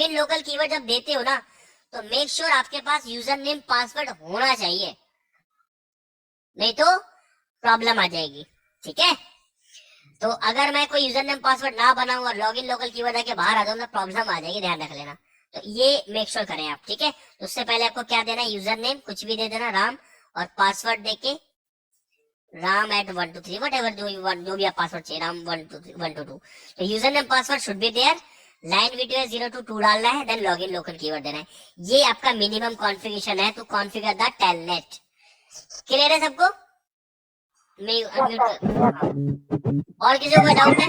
इन local keyword जब देते हो ना तो मेक श्योर आपके पास यूजर नेम पासवर्ड होना चाहिए, नहीं तो प्रॉब्लम आ जाएगी। ठीक है, तो अगर मैं कोई यूजर नेम पासवर्ड ना बनाऊं और लॉगिन लोकल कीवर्ड आके बाहर आ जाऊं ना प्रॉब्लम आ जाएगी, ध्यान रख लेना। तो ये मेक श्योर करें आप। ठीक है, तो उससे पहले आपको क्या देना है, यूजर नेम कुछ भी दे देना राम, और पासवर्ड देके ram@123 whatever जो भी आप पासवर्ड चाहिए, राम 123 तो user name password should be there, line video 0 to 2 डालना है, देन लॉगिन लोकल कीवर्ड देना है। ये आपका मिनिमम कॉन्फ़िगरेशन है to configure the telnet. Clear है सबको? मैं और किसी को कोई डाउट है?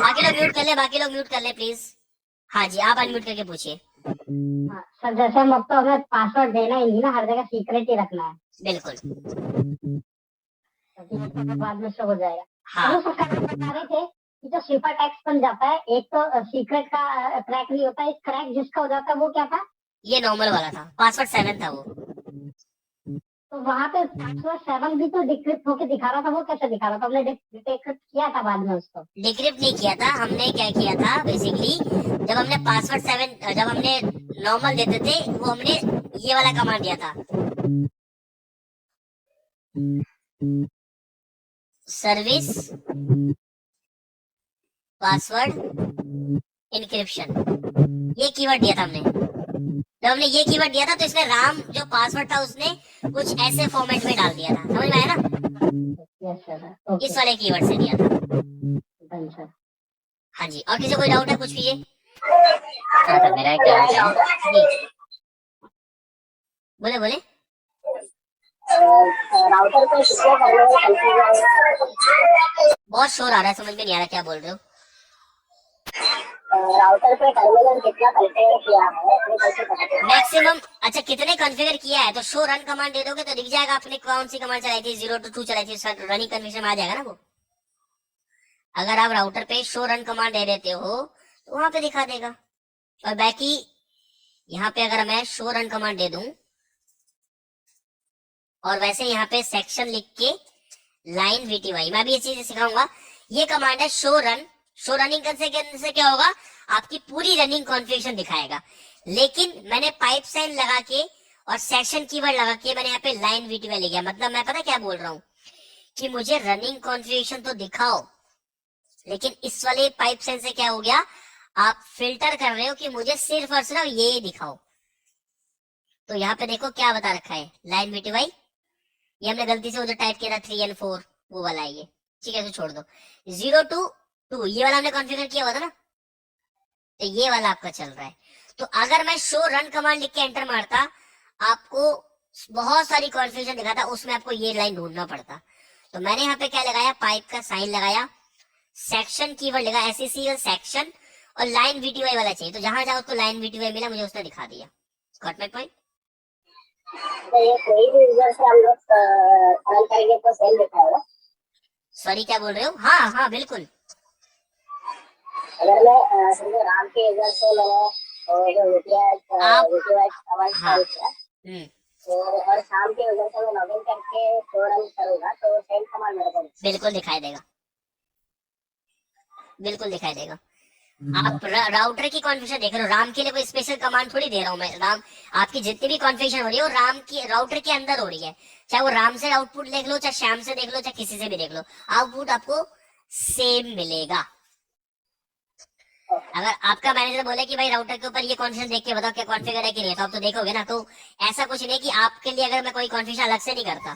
बाकी लोग म्यूट कर ले, बाकी लोग म्यूट कर ले प्लीज। हाँ जी, आप अनम्यूट करके पूछिए। सर जैसे हम अब तो हमें पासवर्ड देना ही नहीं ना, हर जगह सीक्रेट ही रखना है। बिल्कुल, बाद में शो हो जाएगा। हाँ। तो बता रहे थे कि जो सिफर टेक्स्ट बन जाता है, एक तो सीक्रेट का क्रैक नहीं होता, एक क्रैक जिसका हो जाता है वो क्या था? ये नॉर्मल वाला था, पासवर्ड 7 था वो। तो वहां पे पासवर्ड 7 भी तो डिक्रिप्ट होके दिखा रहा था, वो कैसे दिखा रहा था? हमने डिक्रिप्ट किया था बाद में उसको। डिक्रिप्ट नहीं किया था हमने, क्या किया था बेसिकली, जब हमने पासवर्ड 7 जब हमने नॉर्मल देते थे वो हमने ये वाला कमांड दिया था, सर्विस पासवर्ड इनक्रिप्शन, ये कीवर्ड दिया था हमने। जब हमने ये कीवर्ड दिया था तो इसमें राम जो पासवर्ड था उसने कुछ ऐसे फॉर्मेट में डाल दिया था, समझ में आया ना? इस वाले कीवर्ड से दिया था। हाँ जी, और किसी को कोई डाउट है कुछ कीजिए। तो मेरा एक डाउट है, बोले बोले। राउटर पे बहुत शोर आ रहा है, समझ में नहीं आ रहा क्या बोल रहे हो। राउटर पे टर्मिनल कितना कॉन्फ़िगर किया है मैक्सिमम? अच्छा, कितने कॉन्फ़िगर किया है? तो शो रन कमांड दे दोगे तो दिख जाएगा आपने कौन सी कमांड चलाई थी, 0 to 2 चलाई थी, रनिंग कन्फिगरेशन में आ जाएगा ना वो। अगर आप राउटर पे शो रन कमांड दे देते हो तो वहां पे दिखा देगा। और बाकी यहाँ पे अगर मैं शो रन कमांड दे दूं और वैसे यहाँ पे सेक्शन लिख के लाइन VTY, मैं भी ये चीज सिखाऊंगा। ये कमांड है शो रन। शो रनिंग करने से क्या होगा, आपकी पूरी रनिंग कॉन्फ़िगरेशन दिखाएगा। लेकिन मैंने पाइप साइन लगा के और सेक्शन कीवर्ड लगा के मैंने यहाँ पे लाइन VTY ले गया। मतलब मैं पता क्या बोल रहा हूँ कि मुझे रनिंग कॉन्फ़िगरेशन तो दिखाओ, लेकिन इस वाले पाइप साइन से क्या हो गया, आप फिल्टर कर रहे हो कि मुझे सिर्फ और सिर्फ ये दिखाओ। तो यहाँ पे देखो क्या बता रखा है, लाइन VTY। ये हमने गलती से उधर टाइप किया था 3 and 4, वो वाला है ये। ठीक है, तो छोड़ दो। 0 to 2 ये वाला हमने कॉन्फ़िगर किया हुआ था ना, तो ये वाला आपका चल रहा है। तो अगर मैं शो रन कमांड लिख के एंटर मारता, आपको बहुत सारी कॉन्फ़िगरेशन दिखाता, उसमें आपको ये लाइन ढूंढना पड़ता। तो मैंने यहाँ पे क्या लगाया, पाइप का साइन लगाया, सेक्शन कीवर्ड लगा SECL सेक्शन, और लाइन VTY वाला चाहिए। तो जहां जहां उसको लाइन VTY मिला मुझे उसने दिखा दिया। Got my point? ये कोई भी यूजर से हम लोग रन करेंगे तो सेम दिखाएगा। सॉरी क्या बोल रहे हो? हाँ हाँ बिल्कुल। अगर मैं समझो राम के यूजर से मैंने जो VTY कमांड हाँ किया और शाम के यूजर से मैं लॉगिन करके शो रन करूंगा तो सेम कमांड मेरे को बिल्कुल दिखाई देगा, बिल्कुल दिखाई देगा। आप राउटर की कॉन्फ़िगरेशन देख रहे हो, राम के लिए कोई स्पेशल कमांड थोड़ी दे रहा हूं मैं। राम आपकी जितनी भी कॉन्फ़िगरेशन हो रही है वो राम की राउटर के अंदर हो रही है। चाहे वो राम से आउटपुट देख लो, चाहे श्याम से देख लो, चाहे किसी से भी देख लो, आउटपुट आपको सेम मिलेगा। अगर आपका मैनेजर बोले कि भाई राउटर के ऊपर ये कॉन्फ़िगरेशन देख के बताओ क्या कॉन्फ़िगर है कि नहीं, तो आप तो देखोगे ना। तो ऐसा कुछ नहीं कि आपके लिए अगर मैं कोई कॉन्फ़िगरेशन अलग से नहीं करता,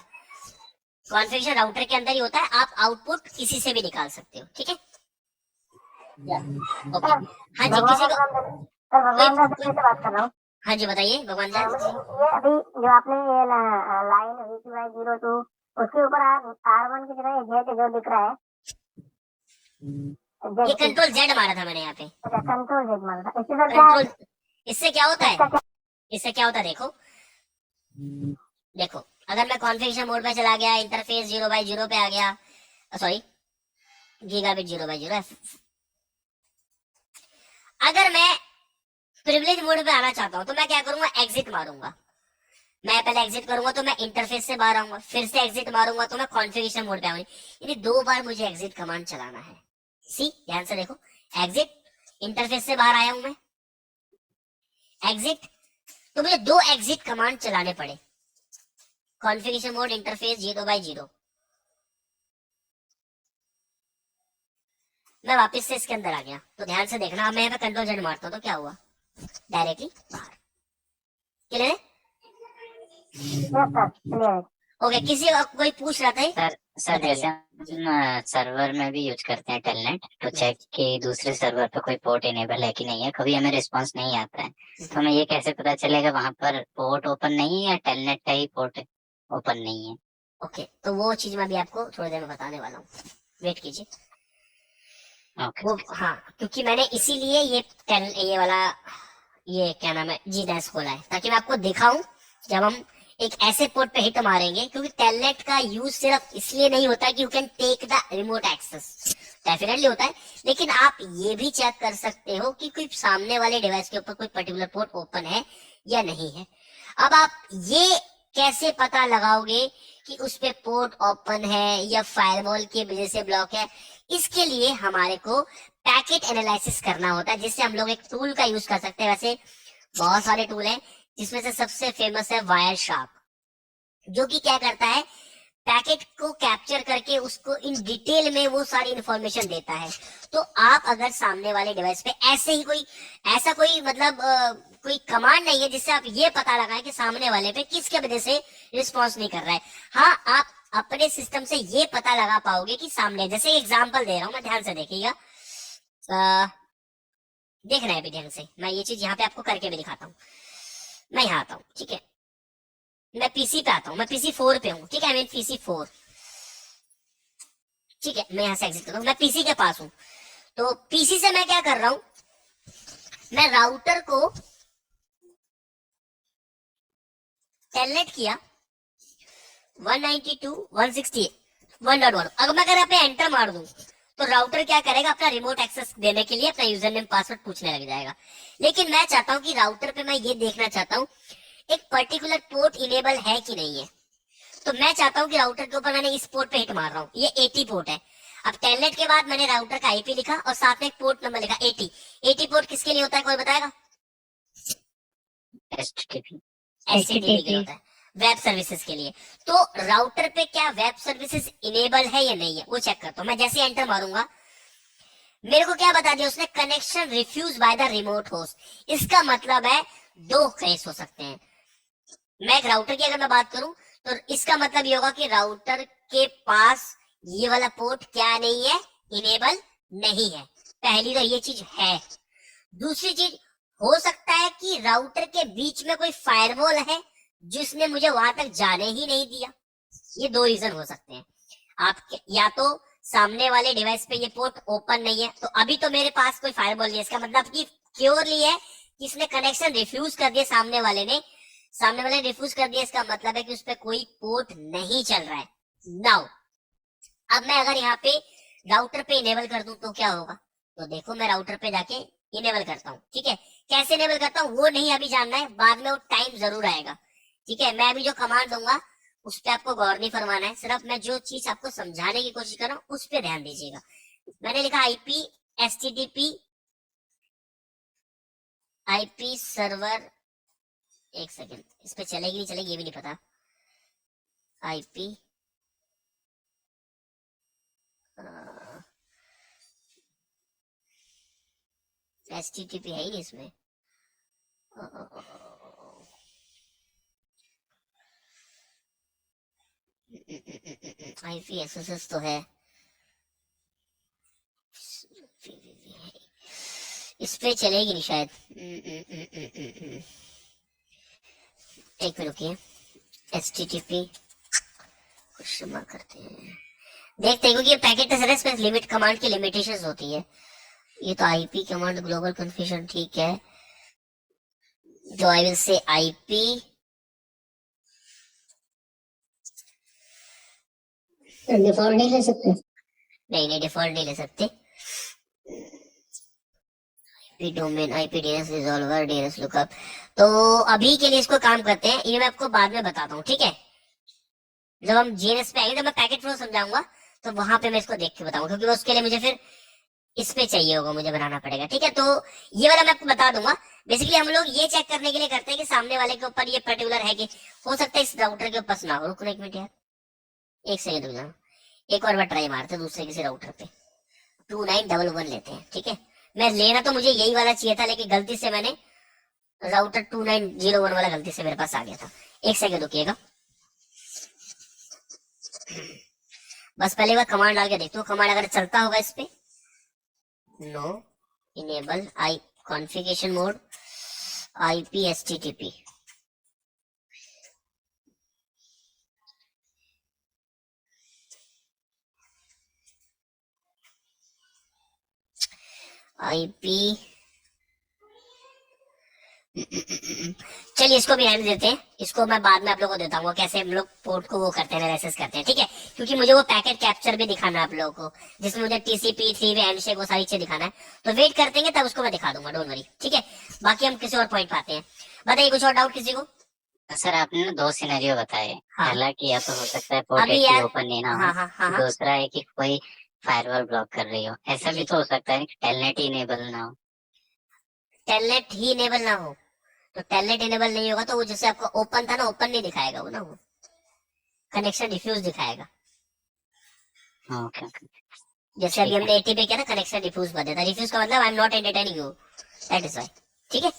कॉन्फ़िगरेशन राउटर के अंदर ही होता है, आप आउटपुट किसी से भी निकाल सकते हो। ठीक है, ओके। हाँ जी, किसी को कोई बात कर रहा हूँ। हाँ जी बताइए भगवान जी। ये अभी जो आपने ये लाइन VTY 0 to उसके ऊपर R1 की जगह Z जो दिख रहा है, ये कंट्रोल Z मारा था मैंने यहाँ पे। कंट्रोल Z मारा था। कंट्रोल, इससे क्या होता है, इससे क्या होता है देखो, देखो अगर मैं कॉन्फ़िगरेशन मोड पे चला गया, इंटरफेस 0/0 पे आ गया, सॉरी गीगाबिट 0/0, अगर मैं प्रिविलेज मोड पे आना चाहता हूं तो मैं क्या करूंगा, एग्जिट मारूंगा। मैं पहले एग्जिट करूंगा तो मैं इंटरफेस से बाहर आऊंगा, फिर से एग्जिट मारूंगा तो मैं कॉन्फ़िगरेशन मोड पे आऊंगा। यानी 2 बार मुझे एग्जिट कमांड चलाना है। सी ध्यान से देखो, एग्जिट इंटरफेस से बाहर आया हूं मैं, एग्जिट, तो मुझे 2 एग्जिट कमांड चलाने पड़े, कॉन्फ़िगरेशन मोड इंटरफेस 0/0। मैं वापस से इसके अंदर आ गया, तो ध्यान से देखना, अब मैं यहाँ पे कंट्रोल Z मारता हूँ तो क्या हुआ, डायरेक्टली बाहर। क्लियर है? क्लियर। ओके, किसी कोई पूछ रहा था? सर सर बताइए। जैसे हम सर्वर में भी यूज करते हैं टेलनेट तो चेक कि दूसरे सर्वर पे कोई पोर्ट इनेबल है कि नहीं है, कभी हमें रिस्पांस नहीं आता है, तो हमें ये कैसे पता चलेगा वहां पर पोर्ट ओपन नहीं है या टेलनेट का ही पोर्ट ओपन नहीं है? ओके, तो वो चीज मैं भी आपको थोड़ी देर में बताने वाला हूँ, वेट कीजिए। ओके। वो हाँ, क्योंकि मैंने इसीलिए ये वाला ये क्या नाम है जीडैश खोला है, ताकि मैं आपको दिखाऊं जब हम एक ऐसे पोर्ट पे हिट मारेंगे, क्योंकि टेलनेट का यूज सिर्फ इसलिए नहीं होता कि you can take the remote access, definitely होता है, लेकिन आप ये भी चेक कर सकते हो कि कोई सामने वाले डिवाइस के ऊपर कोई पर्टिकुलर पोर्ट ओपन है या नहीं है। अब आप ये कैसे पता लगाओगे कि उस पे पोर्ट ओपन है या फायरवॉल की वजह से ब्लॉक है? इसके लिए हमारे को पैकेट एनालिसिस करना होता है, जिससे हम लोग एक टूल का यूज कर सकते हैं। वैसे बहुत सारे टूल हैं, जिसमें से सबसे फेमस है वायर शार्क, जो कि क्या करता है, पैकेट को कैप्चर करके उसको इन डिटेल में वो सारी इंफॉर्मेशन देता है। तो आप अगर सामने वाले डिवाइस पे ऐसे ही कोई मतलब कोई कमांड नहीं है जिससे आप ये पता लगाएं कि सामने वाले पे किसके वजह से रिस्पॉन्स नहीं कर रहा है। हाँ, आप अपने सिस्टम से ये पता लगा पाओगे कि सामने, जैसे एग्जांपल दे रहा हूं मैं, ध्यान से देखिएगा, देख रहे हैं अभी ध्यान से, मैं ये चीज यहाँ पे आपको करके भी दिखाता हूँ। मैं यहाँ आता हूँ, ठीक है, मैं पीसी पे आता हूँ, मैं पीसी 4 पे हूँ, ठीक है, आई मीन पीसी 4, ठीक है, मैं यहाँ से एग्जिट करता हूँ, मैं पीसी के पास हूँ। तो पीसी से मैं क्या कर रहा हूँ, मैं राउटर को टेलनेट किया 192.168.1.1। अगर मैं यहाँ पे एंटर मार दूं तो राउटर क्या करेगा, अपना रिमोट एक्सेस देने के लिए अपना यूजर नेम पासवर्ड पूछने लग जाएगा। लेकिन मैं चाहता हूं कि राउटर पे मैं ये देखना चाहता हूं एक पर्टिकुलर पोर्ट इनेबल है कि नहीं है। तो मैं चाहता हूं कि राउटर के ऊपर मैंने इस पोर्ट पे हिट मार रहा हूं, ये 80 पोर्ट है। अब टेलनेट के बाद मैंने राउटर का आईपी लिखा और साथ में एक पोर्ट नंबर लिखा 80। 80 पोर्ट किसके लिए होता है, कोई बताएगा? HTTP एचटीटीपी के लिए होता है, वेब सर्विसेज के लिए। तो राउटर पे क्या वेब सर्विसेज इनेबल है या नहीं है वो चेक करता हूं मैं। जैसे एंटर मारूंगा, मेरे को क्या बता दिया उसने, connection refuse by the remote host. इसका मतलब है 2 केस हो सकते हैं। मैं एक राउटर की अगर मैं बात करूं तो इसका मतलब ये होगा कि राउटर के पास ये वाला पोर्ट क्या नहीं है, इनेबल नहीं है। पहली तो ये चीज है। दूसरी चीज, हो सकता है कि राउटर के बीच में कोई फायरवॉल है जिसने मुझे वहां तक जाने ही नहीं दिया। ये 2 रीजन हो सकते हैं। आप या तो सामने वाले डिवाइस पे ये पोर्ट ओपन नहीं है, तो अभी तो मेरे पास कोई फायरवॉल नहीं है, इसका मतलब कि प्योरली है कि इसने कनेक्शन रिफ्यूज कर दिया, सामने वाले ने रिफ्यूज कर दिया। इसका मतलब है कि उस पर कोई पोर्ट नहीं चल रहा है। नाउ अब मैं अगर यहाँ पे राउटर पे इनेबल कर दूं तो क्या होगा, तो देखो मैं राउटर पे जाके इनेबल करता हूँ, ठीक है। कैसे इनेबल करता हूँ वो नहीं अभी जानना है, बाद में वो टाइम जरूर आएगा, ठीक है। मैं अभी जो कमांड दूंगा उस पर आपको गौर नहीं फरमाना है, सिर्फ मैं जो चीज आपको समझाने की कोशिश कर रहा हूँ उस पर ध्यान दीजिएगा। मैंने लिखा आईपी सर्वर, एक सेकेंड, इस पे चलेगी नहीं चलेगी ये भी नहीं पता। आईपी HTTP है ही नहीं इसमें। आईपी एसएसएस तो है, इस पे चलेगी नहीं शायद। एक मिनट रुकिए, HTTP कुछ क्षमा करते हैं, देखते हैं, क्योंकि पैकेट एसएसएस लिमिट कमांड की लिमिटेशंस होती है। ये तो आईपी कमांड ग्लोबल कन्फ्यूजन, ठीक है, जो आई विल से आईपी डिफॉल्ट नहीं ले सकते? नहीं डिफॉल्ट नहीं ले सकते। IP domain, IP DNS resolver, DNS lookup. तो अभी के लिए इसको काम करते हैं, ये मैं आपको बाद में बताता हूँ, ठीक है। जब हम जीएनएस पे आएंगे, जब मैं पैकेट फ्लो समझाऊंगा तो वहां पे मैं इसको देख के बताऊंगा, क्योंकि उसके लिए मुझे फिर इस पे चाहिए होगा, मुझे बनाना पड़ेगा। ठीक है, तो ये वाला मैं आपको बता दूंगा। बेसिकली हम लोग ये चेक करने के लिए करते हैं कि सामने वाले के ऊपर ये पर्टिकुलर है कि हो सकता है इस राउटर के ऊपर सुना हो। रुको एक मिनट यार, एक सेकंड रुक जाओ, एक और बार ट्राई मारते हैं दूसरे किसी राउटर पे। 2911 लेते हैं। ठीक है, मैं लेना तो मुझे यही वाला चाहिए था, लेकिन गलती से मैंने राउटर 2901 वाला गलती से मेरे पास आ गया था। एक सेकंड रुकिएगा, बस पहले बार कमांड डाल के देखते हो, कमांड अगर चलता होगा इस पे। नो इनेबल आई कॉन्फ़िगरेशन मोड IPSTTP। IP चलिए इसको भी रहने देते हैं, इसको मैं बाद में आप लोगों को देता हूँ कैसे हम लोग पोर्ट को वो करते हैं, एनालिसिस करते हैं। ठीक है, क्योंकि मुझे वो पैकेट कैप्चर भी दिखाना है आप लोगों को, जिसमें मुझे TCP 3-वे हैंडशेक वो सारी चीजें दिखाना है। तो वेट करते हैं, तब उसको मैं दिखा दूंगा, डोंट वरी। ठीक है, बाकी हम किसी और पॉइंट पाते हैं। बताइए कुछ और डाउट किसी को? सर आपने ना 2 सिनेरियो बताए। हाँ। पहला कि या तो हो सकता है पोर्ट अभी 80 यार ओपन नहीं ना हाँ हो, हाँ हाँ हाँ दूसरा है कि कोई फायरवॉल ब्लॉक कर रही हो। ऐसा भी तो हो सकता है कि टेलनेट ही इनेबल ना हो। टेलनेट ही इनेबल ना हो, तो टेलनेट इनेबल नहीं होगा तो वो जैसे आपका ओपन था ना, ओपन नहीं दिखाएगा वो ना, वो कनेक्शन डिफ्यूज दिखाएगा। ओके ओके, जैसे अभी ठीक है। हमने 80 पे किया ना, कनेक्शन डिफ्यूज बता था। डिफ्यूज का मतलब I am not entertaining you, that is why. ठीक है,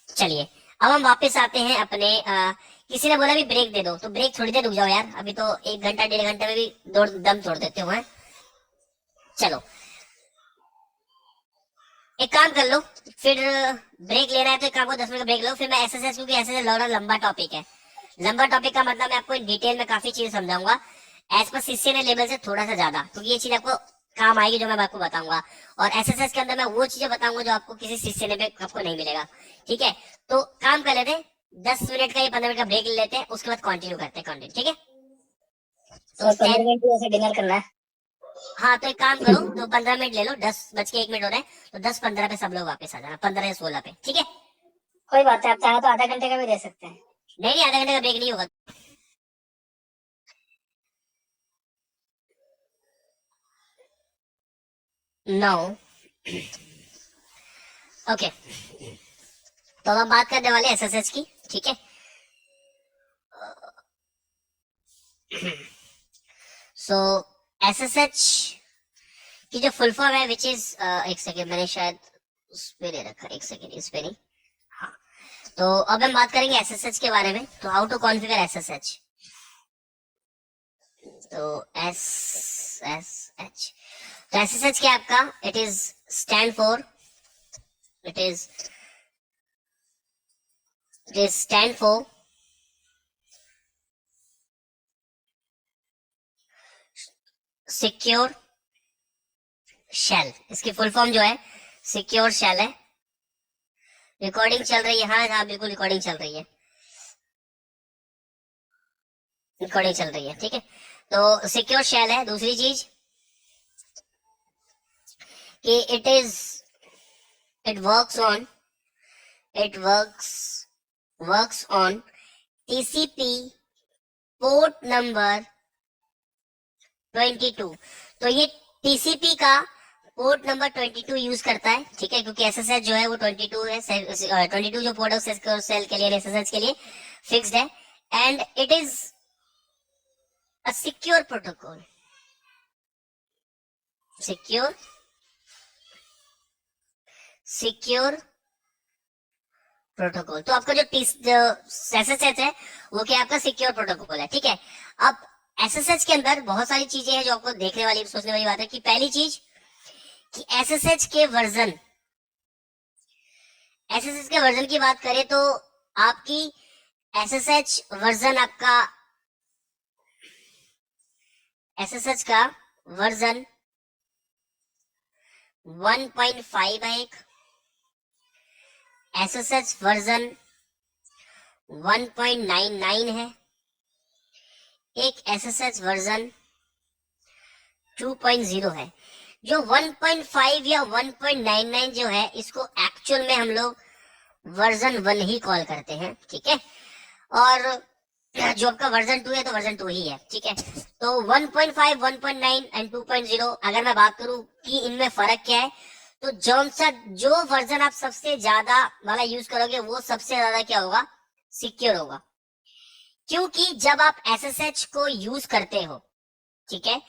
चलिए अब हम वापस आते हैं अपने किसी ने बोला भी ब्रेक दे दो, तो ब्रेक थोड़ी देर रुक जाओ यार, अभी तो 1 घंटा 1.5 घंटे में भी दम तोड़ देते हो। चलो एक काम कर लो, फिर ब्रेक लेना है तो एक काम करो, 10 मिनट का ब्रेक लो, फिर मैं एसएसएस, क्योंकि एसएसएस लंबा टॉपिक है। लंबा टॉपिक का मतलब मैं आपको इन डिटेल में काफी चीजें समझाऊंगा, एज पर CCNA लेवल से थोड़ा सा ज्यादा, क्योंकि ये चीज आपको काम आएगी जो मैं आपको बताऊंगा। और एसएसएस के अंदर मैं वो चीजें बताऊंगा जो आपको किसी CCNA पे आपको नहीं मिलेगा। ठीक है, तो काम कर लेते हैं, 10 मिनट का या 15 मिनट का ब्रेक ले लेते हैं, उसके बाद कंटिन्यू करते हैं कंटिन्यू। ठीक है, तो 15 मिनट जैसे डिनर करना है। हाँ तो एक काम करो, तो 15 मिनट ले लो, 10:01 हो रहे हैं, तो 10:15 पे सब लोग वापस आ जाना, 15 या 16 पे। ठीक है, कोई बात है, आप चाहे तो आधा घंटे का भी दे सकते हैं। नहीं आधा घंटे का ब्रेक नहीं होगा। नो ओके, तो हम बात करने वाले एसएसएच की। ठीक है, सो एसएसएच की जो फुल फॉर्म है विच इज, एक सेकेंड मैंने शायद उस पे दे रखा, एक सेकेंड इस पे नहीं। हाँ, तो अब हम बात करेंगे एसएसएच के बारे में, तो हाउ टू कॉन्फ़िगर एसएसएच। तो एसएसएच, तो एसएसएच क्या है आपका, it is stand for, it is stand for secure shell. इसकी फुल फॉर्म जो है सिक्योर शेल है। रिकॉर्डिंग चल रही है? हाँ हाँ बिल्कुल रिकॉर्डिंग चल रही है, रिकॉर्डिंग चल रही है। ठीक है, तो सिक्योर शेल है। दूसरी चीज कि it works on TCP port number 22। तो ये TCP का पोर्ट नंबर 22 यूज करता है। ठीक है, क्योंकि SSH जो है वो 22 है, 22 जो पोर्ट है सेल के लिए, SSH के लिए फिक्स्ड है, and it is a secure protocol, secure protocol. तो आपका जो SSH है वो क्या आपका सिक्योर प्रोटोकॉल है। ठीक है, अब SSH के अंदर बहुत सारी चीजें हैं जो आपको देखने वाली, सोचने वाली बात है। कि पहली चीज कि SSH के वर्जन की बात करें तो आपकी SSH वर्जन, आपका SSH का वर्जन 1.5 है, एक SSH वर्जन 1.99 है, एक SSH वर्जन 2.0 है। जो 1.5 या 1.99 जो है, इसको एक्चुअल में हम लोग वर्जन 1 ही कॉल करते हैं। ठीक है, और जो आपका वर्जन 2 है तो वर्जन 2 ही है, ठीक है। तो 1.5, 1.9 एंड 2.0 अगर मैं बात करूं कि इनमें फर्क क्या है, तो जो वर्जन आप सबसे ज्यादा वाला यूज करोगे वो सबसे ज्यादा क्या होगा, सिक्योर होगा। क्योंकि जब आप एसएसएच को यूज करते हो, ठीक है,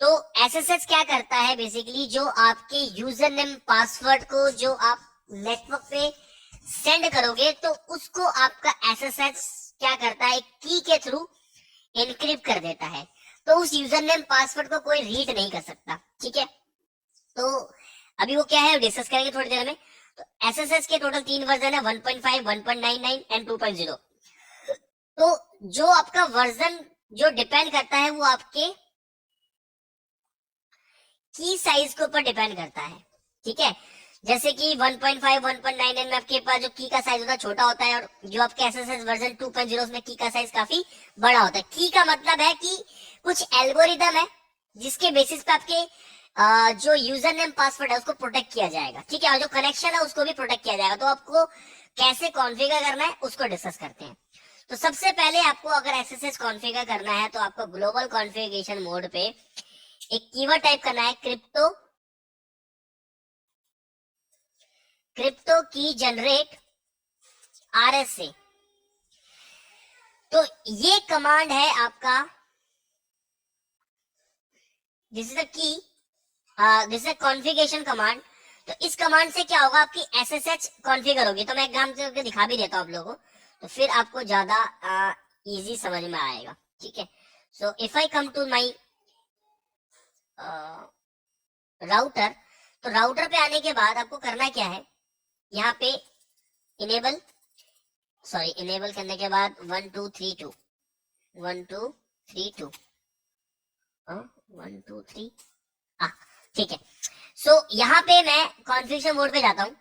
तो एसएसएच क्या करता है बेसिकली, जो आपके यूजर नेम पासवर्ड को जो आप नेटवर्क पे सेंड करोगे तो उसको आपका एसएसएच क्या करता है, की के थ्रू एनक्रिप्ट कर देता है। तो उस यूजर नेम पासवर्ड को कोई रीड नहीं कर सकता, ठीक है। तो अभी वो क्या है डिस्कस करेंगे थोड़ी देर में। तो एसएसएच के टोटल 3 वर्जन है, 1.5, 1.99 एंड 2.0। तो जो आपका वर्जन जो डिपेंड करता है वो आपके की साइज के ऊपर डिपेंड करता है, ठीक है। जैसे कि 1.5, 1.9 में आपके पास जो की का साइज होता है छोटा होता है, और जो आपके एसएसएच वर्जन 2.0 में की का साइज काफी बड़ा होता है। की का मतलब है कि कुछ एल्गोरिदम है जिसके बेसिस पे आपके जो यूजर नेम पासवर्ड है उसको प्रोटेक्ट किया जाएगा, ठीक है, और जो कनेक्शन है उसको भी प्रोटेक्ट किया जाएगा। तो आपको कैसे कॉन्फ़िगर करना है उसको डिस्कस करते हैं। तो सबसे पहले आपको अगर एसएसएच कॉन्फ़िगर करना है तो आपको ग्लोबल कॉन्फ़िगरेशन मोड पे एक कीवर्ड टाइप करना है, क्रिप्टो की जनरेट आरएसए। तो ये कमांड है आपका, this is the key, this is configuration command. तो इस कमांड से क्या होगा, आपकी एसएसएच कॉन्फ़िगर होगी। तो मैं एग्जाम करके दिखा भी देता हूं आप लोगों को, तो फिर आपको ज्यादा इजी समझ में आएगा, ठीक है। So if I come to my router, तो राउटर पे आने के बाद आपको करना क्या है, यहाँ पे इनेबल करने के बाद 1 2 3 2 1 2 3 2 1 2 3, ठीक है। सो यहाँ पे मैं कॉन्फ़िगरेशन मोड पे जाता हूँ।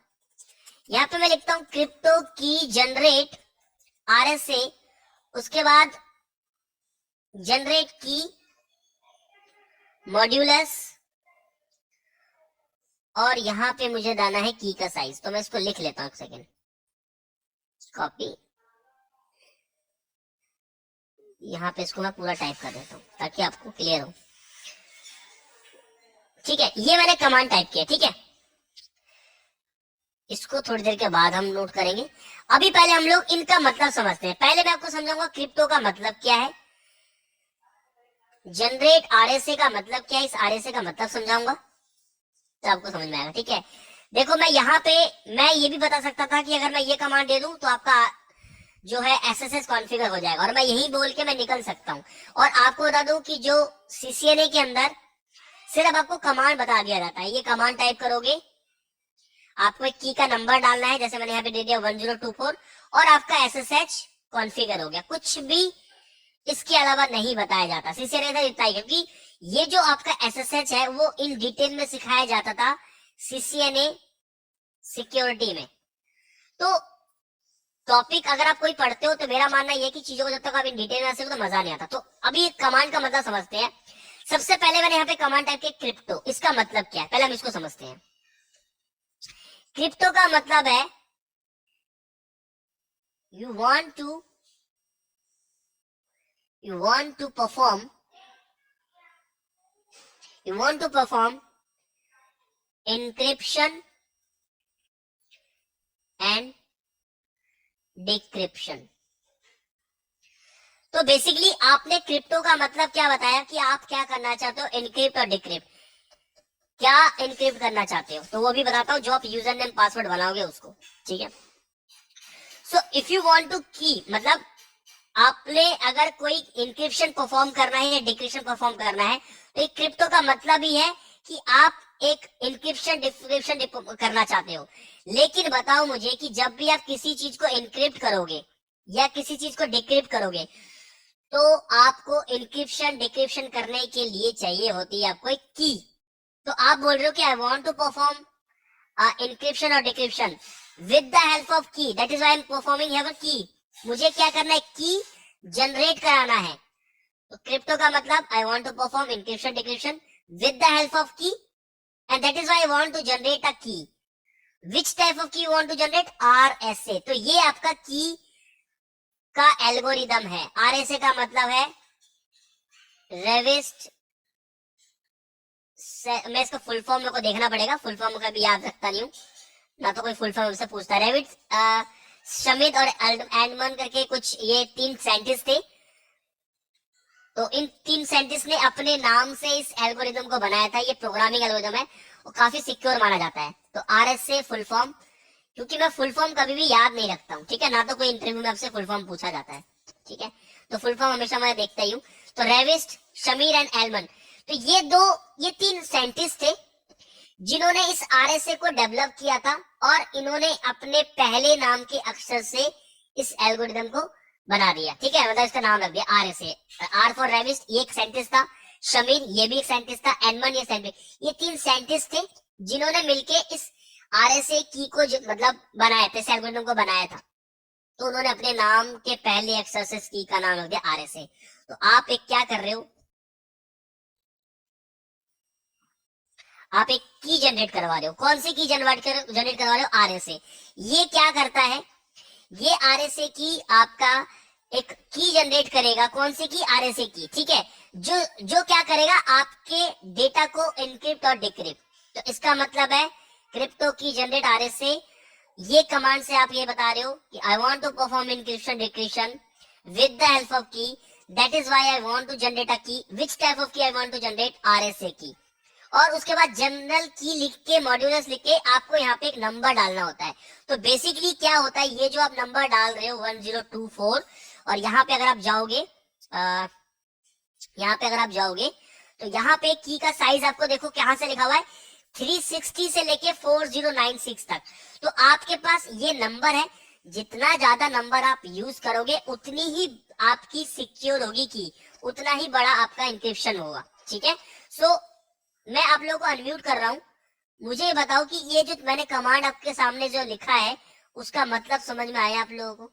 यहाँ पे मैं लिखता हूँ क्रिप्टो की जनरेट आरएसए, उसके बाद जनरेट की मॉड्यूलस, और यहाँ पे मुझे डालना है की का साइज। तो मैं इसको लिख लेता हूँ, एक सेकेंड, कॉपी, यहाँ पे इसको मैं पूरा टाइप कर देता हूँ ताकि आपको क्लियर हो, ठीक है। ये मैंने कमांड टाइप किया, ठीक है। इसको थोड़ी देर के बाद हम नोट करेंगे। अभी पहले हम लोग इनका मतलब समझते हैं। पहले मैं आपको समझाऊंगा क्रिप्टो का मतलब क्या है, जनरेट आरएसए का मतलब क्या है, इस आरएसए का मतलब समझाऊंगा तो आपको समझ में आएगा, ठीक है। देखो मैं यहाँ पे मैं ये भी बता सकता था कि अगर मैं ये कमांड दे दूं तो आपका जो है एसएसएच कॉन्फ़िगर हो जाएगा, और मैं यही बोल के मैं निकल सकता हूँ। और आपको बता दूं कि जो सीसीएनए के अंदर सिर्फ आपको कमांड बता दिया जाता है, ये कमांड टाइप करोगे, आपको एक की का नंबर डालना है, जैसे मैंने यहाँ पे दे दिया 1024, और आपका एसएसएच कॉन्फ़िगर हो गया। कुछ भी इसके अलावा नहीं बताया जाता, सीसीएनए से इतना ही, क्योंकि ये जो आपका एसएसएच है वो इन डिटेल में सिखाया जाता था सीसीएनए सिक्योरिटी में। तो टॉपिक अगर आप कोई पढ़ते हो तो मेरा मानना यह है कि चीजों को जब तक आप इन डिटेल में सीखो तो मजा नहीं आता। तो अभी कमांड का मतलब समझते हैं। सबसे पहले मैंने यहाँ पे कमांड टाइप किया क्रिप्टो, इसका मतलब क्या है पहले हम इसको समझते हैं। क्रिप्टो का मतलब है you want to perform encryption and decryption. तो बेसिकली आपने क्रिप्टो का मतलब क्या बताया कि आप क्या करना चाहते हो, एनक्रिप्ट और डिक्रिप्ट। क्या एनक्रिप्ट करना चाहते हो तो वो भी बताता हूं, जो आप यूजर नेम पासवर्ड बनाओगे उसको, ठीक है। So if you want to की मतलब आपने अगर कोई इंक्रिप्शन परफॉर्म करना है या डिक्रिप्शन परफॉर्म करना है, तो एक क्रिप्टो का मतलब ही है कि आप एक इंक्रिप्शन डिक्रिप्शन करना चाहते हो। लेकिन बताओ मुझे कि जब भी आप किसी चीज को इंक्रिप्ट करोगे या किसी चीज को डिक्रिप्ट करोगे तो आपको इंक्रिप्शन डिक्रिप्शन करने के लिए चाहिए होती है आपको एक की। तो आप बोल रहे हो कि I want to perform encryption और decryption with the help of key, that is why I am performing here की। मुझे क्या करना है, की जनरेट कराना है। तो क्रिप्टो का मतलब I want to perform encryption decryption with the help of key, and that is why I want to generate a key. Which type of key you want to generate, RSA. तो ये आपका की का algorithm है। RSA का मतलब है रेविस्ट, मैं इसका फुल फॉर्म मेरे को देखना पड़ेगा, फुल फॉर्म कभी याद रखता नहीं हूँ ना, तो कोई फुल फॉर्म से पूछता है। रेविट, शमित और एंडमन करके कुछ ये 3 साइंटिस्ट थे। तो इन 3 साइंटिस्ट ने अपने नाम से इस एल्गोरिदम को बनाया था। ये प्रोग्रामिंग एल्गोरिदम है और काफी सिक्योर माना जाता है। तो आरएसए फुल फॉर्म, क्योंकि मैं फुल फॉर्म कभी भी याद नहीं रखता हूँ, ठीक है ना, तो कोई इंटरव्यू में आपसे फुल फॉर्म पूछा जाता है, ठीक है, तो फुल फॉर्म हमेशा मैं देखता ही हूँ। तो रेविस्ट, शमीर एंड एलमन, तो ये 3 साइंटिस्ट थे जिन्होंने इस आरएसए को डेवलप किया था और इन्होंने अपने पहले नाम के अक्षर से इस एल्गोरिदम को बना दिया, ठीक है, मतलब इसका नाम रख दिया आरएसए। आर फॉर रेविस्ट, ये एक साइंटिस्ट था, शमीर ये भी एक साइंटिस्ट था, एनमन ये साइंटिस्ट, ये 3 साइंटिस्ट थे जिन्होंने मिलके इस आरएसए की को मतलब बनाया था, इस एल्गोरिदम को बनाया था। तो उन्होंने अपने नाम के पहले अक्षर से इस की का नाम रख दिया आरएसए। तो आप एक क्या कर रहे हो, आप एक की जनरेट करवा रहे हो। कौन सी की जनरेट करवा रहे हो, आरएसए। ये क्या करता है, ये आरएसए की आपका एक की जनरेट करेगा। कौन सी की, आरएसए की, ठीक है, जो क्या करेगा, आपके डेटा को इनक्रिप्ट और डिक्रिप्ट। तो इसका मतलब है क्रिप्टो की जनरेट आरएसए। ये कमांड से आप ये बता रहे हो कि I want to perform encryption decryption with the help of key, that is why I want to generate a key, which type of key I want to generate, RSA key. और उसके बाद जनरल की लिख के, modulus लिख के आपको यहाँ पे एक नंबर डालना होता है। तो बेसिकली क्या होता है, ये जो आप नंबर डाल रहे हो 1024, और यहाँ पे अगर आप जाओगे, यहाँ पे अगर आप जाओगे तो यहाँ पे की का साइज आपको देखो कहाँ से लिखा हुआ है, 360 से लेके 4096 तक। तो आपके पास ये नंबर है, जितना ज्यादा नंबर आप यूज करोगे उतनी ही आपकी सिक्योर होगी की, उतना ही बड़ा आपका इंक्रिप्शन होगा, ठीक है। सो मैं आप लोगों को अनम्यूट कर रहा हूं, मुझे ये बताओ कि ये जो मैंने कमांड आपके सामने जो लिखा है उसका मतलब समझ में आया आप लोगों को?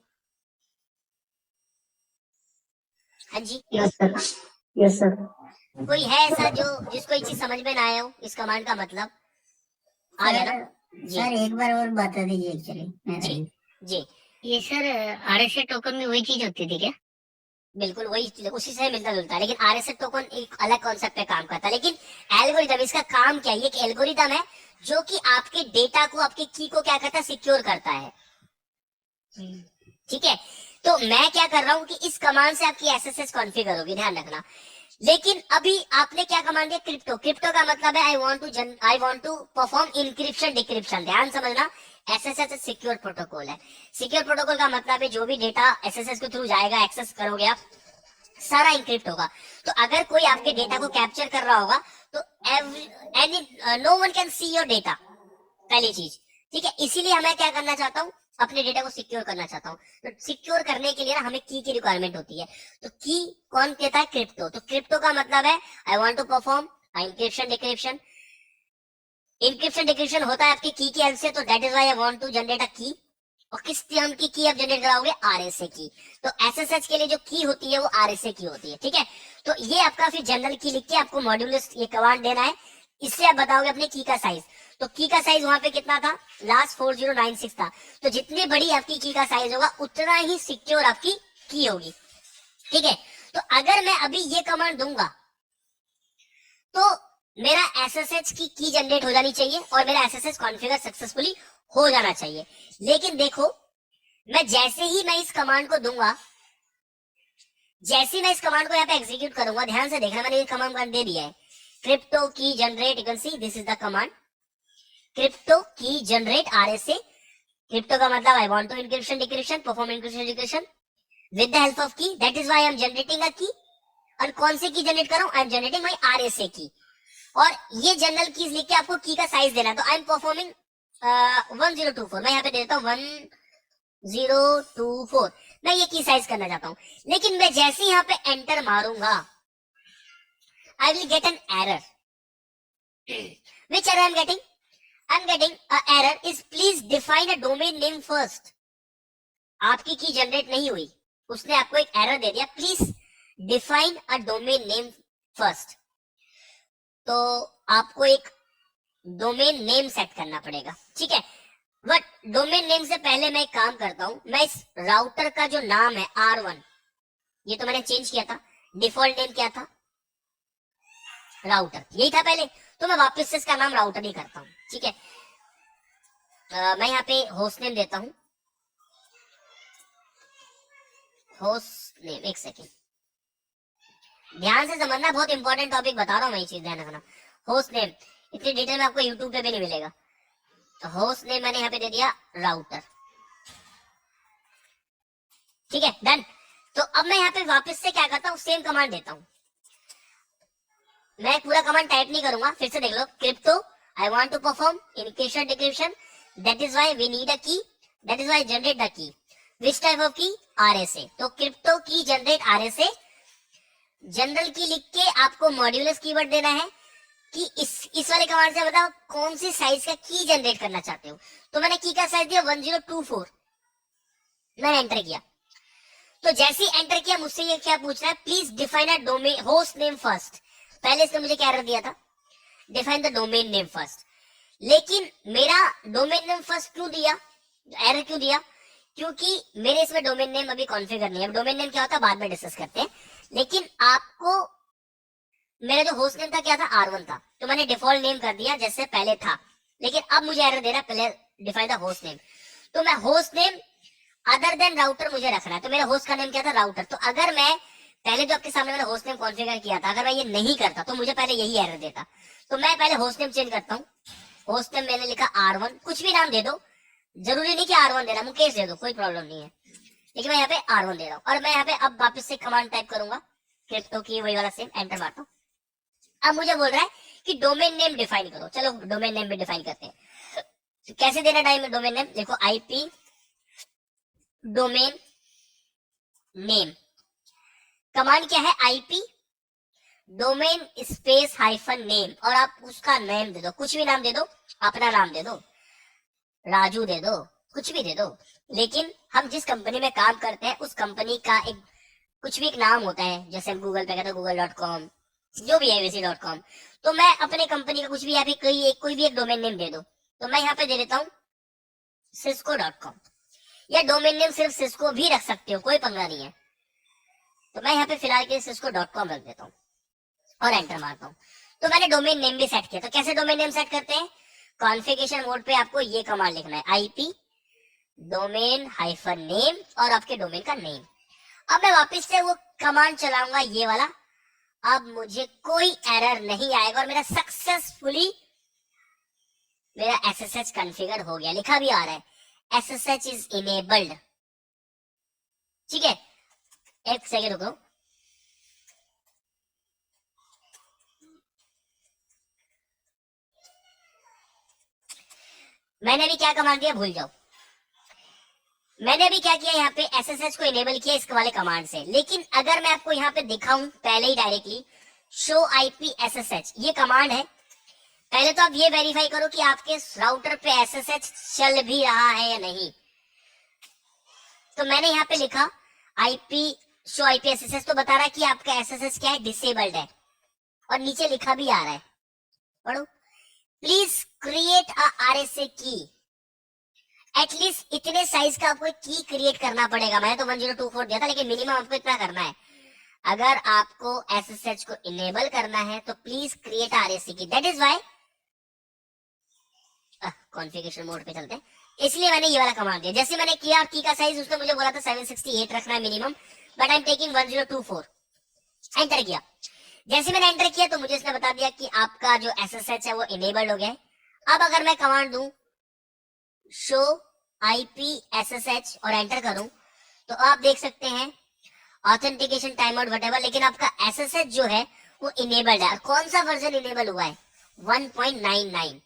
हाँ जी, यस सर, यस सर। कोई है ऐसा जो जिसको ये चीज समझ में ना आया हो, इस कमांड का मतलब आ गया ना? जी सर एक बार और बता दीजिए एक्चुअली। जी जी, ये सर आरएसए टोकन में वही चीज होती थी क्या? बिल्कुल वही, उसी से मिलता जुलता है, लेकिन आरएसए टोकन एक अलग कॉन्सेप्ट पे काम करता है। लेकिन एल्गोरिदम, इसका काम क्या है, ये एक एल्गोरिदम है जो कि आपके डेटा को, आपके की को क्या करता है, सिक्योर करता है, ठीक है। तो मैं क्या कर रहा हूं कि इस कमांड से आपकी एसएसएस कॉन्फ़िगर होगी, ध्यान रखना। लेकिन अभी आपने क्या कमांड दिया, क्रिप्टो। क्रिप्टो का मतलब है I want to perform encryption decryption. ध्यान समझना, एसएसएस सिक्योर प्रोटोकॉल है। सिक्योर प्रोटोकॉल का मतलब है जो भी डेटा एसएसएस के थ्रू जाएगा, एक्सेस करोगे आप, सारा इंक्रिप्ट होगा। तो अगर कोई आपके डेटा को कैप्चर कर रहा होगा तो no one can see your data, पहली चीज, ठीक है। इसीलिए मैं क्या करना चाहता हूँ, अपने डेटा को सिक्योर करना चाहता हूँ। तो सिक्योर करने के लिए ना हमें की रिक्वायरमेंट होती है। तो की कौन कहता है, क्रिप्टो। तो क्रिप्टो का मतलब है I want to perform encryption decryption. Encryption decryption होता है आपकी की हेल्प से, तो that is why I want to generate a key. और किस नाम की आप जनरेट कराओगे, आरएसए की। तो एसएसएच के लिए जो की होती है वो आरएसए की होती है, ठीक है। तो ये आपका फिर जनरल की लिख के आपको मॉड्यूलस ये कमांड देना है, इससे आप बताओगे अपने की का साइज। तो की का साइज वहां पे कितना था, लास्ट 4096 था। तो जितनी बड़ी आपकी की का साइज होगा उतना ही सिक्योर आपकी की होगी, ठीक है। तो अगर मैं अभी ये कमांड दूंगा तो मेरा एसएसएच की जनरेट हो जानी चाहिए और मेरा एसएसएच कॉन्फ़िगर सक्सेसफुली हो जाना चाहिए। लेकिन देखो, मैं जैसे ही मैं इस कमांड को दूंगा, जैसे ही मैं इस कमांड को यहाँ पे एग्जीक्यूट करूंगा, ध्यान से देखना, मैंने ये कमांड दे दिया है, crypto key generate, you can see this is the command, crypto key generate RSA. Crypto का मतलब I want to encryption decryption, perform encryption decryption with the help of key, that is why I am generating a key. और कौन सी key generate कर रहा हूं, I am generating my RSA key. और ये जनरल कीज लिख के आपको की का साइज देना है। तो आई एम परफॉर्मिंग 1024, मैं यहाँ पे देता हूँ 1024, मैं ये की साइज करना चाहता हूँ। लेकिन मैं जैसे ही यहाँ पे एंटर मारूंगा, I will get an error. Which error I am getting, I am getting a error is please define a domain name first. आपकी की जनरेट नहीं हुई, उसने आपको एक एरर दे दिया, please define a domain name first. तो आपको एक डोमेन नेम सेट करना पड़ेगा, ठीक है। बट डोमेन नेम से पहले मैं एक काम करता हूं, मैं इस राउटर का जो नाम है R1, ये तो मैंने चेंज किया था, डिफॉल्ट नेम क्या था, राउटर, यही था पहले, तो मैं वापस से इसका नाम राउटर ही करता हूं, ठीक है। मैं यहाँ पे होस्ट नेम देता हूं, होस्ट नेम, एक सेकेंड ध्यान से समझना, बहुत इंपॉर्टेंट टॉपिक बता रहा हूं मैं, ये चीज ध्यान रखना। होस्ट नेम इतनी डिटेल में आपको यूट्यूब पे भी नहीं मिलेगा, तो होस्ट नेम मैंने यहाँ पे दे दिया राउटर, ठीक है, डन। तो अब मैं यहाँ पे वापस से क्या करता हूँ, सेम कमांड देता हूँ, मैं पूरा कमांड टाइप नहीं करूंगा, फिर से देख लो, crypto I want to perform encryption decryption, that is why we need a key, that is why generate the key, which type of key, RSA, तो crypto key generate RSA, general key लिख के आपको modulus keyword देना है कि इस वाले command से बताओ कौन सी साइज का की जनरेट करना चाहते हो, तो मैंने की का साइज दिया 1024, मैंने एंटर किया, तो जैसे ही एंटर किया मुझसे ये क्या पूछ रहा है, please define a domain host name first, पहले इसने मुझे क्या एरर दिया था, define the domain name first, लेकिन मेरा डोमेन नेम फर्स्ट क्यों दिया, एरर क्यों दिया, क्योंकि मेरे इसमें डोमेन नेम अभी कॉन्फ़िगर नहीं है, डोमेन नेम क्या होता है बाद में डिस्कस करते हैं, लेकिन आपको मेरा जो होस्ट नेम था क्या था, R1 था, तो मैंने डिफॉल्ट नेम कर दिया जैसे पहले था, लेकिन अब मुझे एरर दे रहा है पहले डिफाइन द होस्ट नेम, तो मैं host name other than router मुझे रखना है, तो मेरा होस्ट का नेम क्या था, राउटर, तो अगर मैं पहले जो आपके सामने मैंने होस्ट नेम कॉन्फ़िगर किया था, अगर मैं ये नहीं करता तो मुझे पहले यही एरर देता, तो मैं पहले होस्ट नेम चेंज करता हूँ, होस्ट नेम मैंने लिखा R1, कुछ भी नाम दे दो, जरूरी नहीं कि R1 देना, मुकेश दे दो, कोई प्रॉब्लम नहीं है, लेकिन मैं यहाँ पे R1 दे रहा हूँ, और मैं यहाँ पे अब वापस से कमांड टाइप करूंगा, क्रिप्टो की वही वाला सेम, एंटर मारता हूँ। अब मुझे बोल रहा है कि डोमेन नेम डिफाइन करो, चलो डोमेन नेम भी डिफाइन करते हैं, तो कैसे देना टाइम डोमेन नेम, देखो IP डोमेन नेम, कमांड क्या है, IP domain space hyphen name, और आप उसका नेम दे दो, कुछ भी नाम दे दो, अपना नाम दे दो, राजू दे दो, कुछ भी दे दो, लेकिन हम जिस कंपनी में काम करते हैं उस कंपनी का एक कुछ भी एक नाम होता है, जैसे हम गूगल पे कहते हैं google.com, जो भी है vc.com, तो मैं अपने कंपनी का कुछ भी, या फिर कोई भी एक डोमेन नेम दे दो, तो मैं यहाँ पे दे देता हूँ cisco.com, या डोमेन नेम सिर्फ सिस्को भी रख सकते हो, कोई पंगा नहीं है, तो मैं यहाँ पे फिलहाल के cisco.com रख देता हूँ और एंटर मारता हूँ, तो मैंने डोमेन नेम भी सेट किया, तो कैसे डोमेन नेम सेट करते हैं, कॉन्फ़िगरेशन मोड पे आपको ये कमांड लिखना है, IP डोमेन हाइफन नेम और आपके डोमेन का नेम। अब मैं वापस से वो कमांड चलाऊंगा ये वाला, अब मुझे कोई एरर नहीं आएगा और मेरा सक्सेसफुली मेरा SSH कॉन्फ़िगर हो गया, लिखा भी आ रहा है SSH इज इनेबल्ड, ठीक है, एक सेकेंड रुको, मैंने अभी क्या कमांड दिया भूल जाओ, मैंने अभी क्या किया यहाँ पे SSH को इनेबल किया इस वाले कमांड से, लेकिन अगर मैं आपको यहाँ पे दिखाऊं पहले ही डायरेक्टली शो IP SSH, ये कमांड है, पहले तो आप ये वेरीफाई करो कि आपके राउटर पे SSH चल भी रहा है या नहीं, तो मैंने यहाँ पे लिखा IP शो IP SSH, तो बता रहा है कि आपका SSH क्या है, डिसेबल्ड है, और नीचे लिखा भी आ रहा है, पढ़ो, प्लीज क्रिएट अ RSA की, एटलीस्ट इतने साइज का आपको की क्रिएट करना पड़ेगा, मैंने तो 1024 दिया था, लेकिन मिनिमम आपको इतना करना है, अगर आपको SSH को इनेबल करना है तो प्लीज क्रिएट RSA की, that is why configuration mode पे चलते हैं, इसलिए मैंने ये वाला कमांड दिया, जैसे मैंने किया की का साइज उसने मुझे बोला था 768 रखना है minimum, but I am taking 1024, enter किया, जैसे मैंने एंटर किया तो मुझे इसने बता दिया कि आपका जो SSH है वो इनेबल्ड हो गया है। अब अगर मैं कमांड दूं शो IP SSH और एंटर करूं तो आप देख सकते हैं ऑथेंटिकेशन टाइम आउट वटेवर, लेकिन आपका SSH जो है वो इनेबल्ड है, कौन सा वर्जन इनेबल हुआ है, 1.99,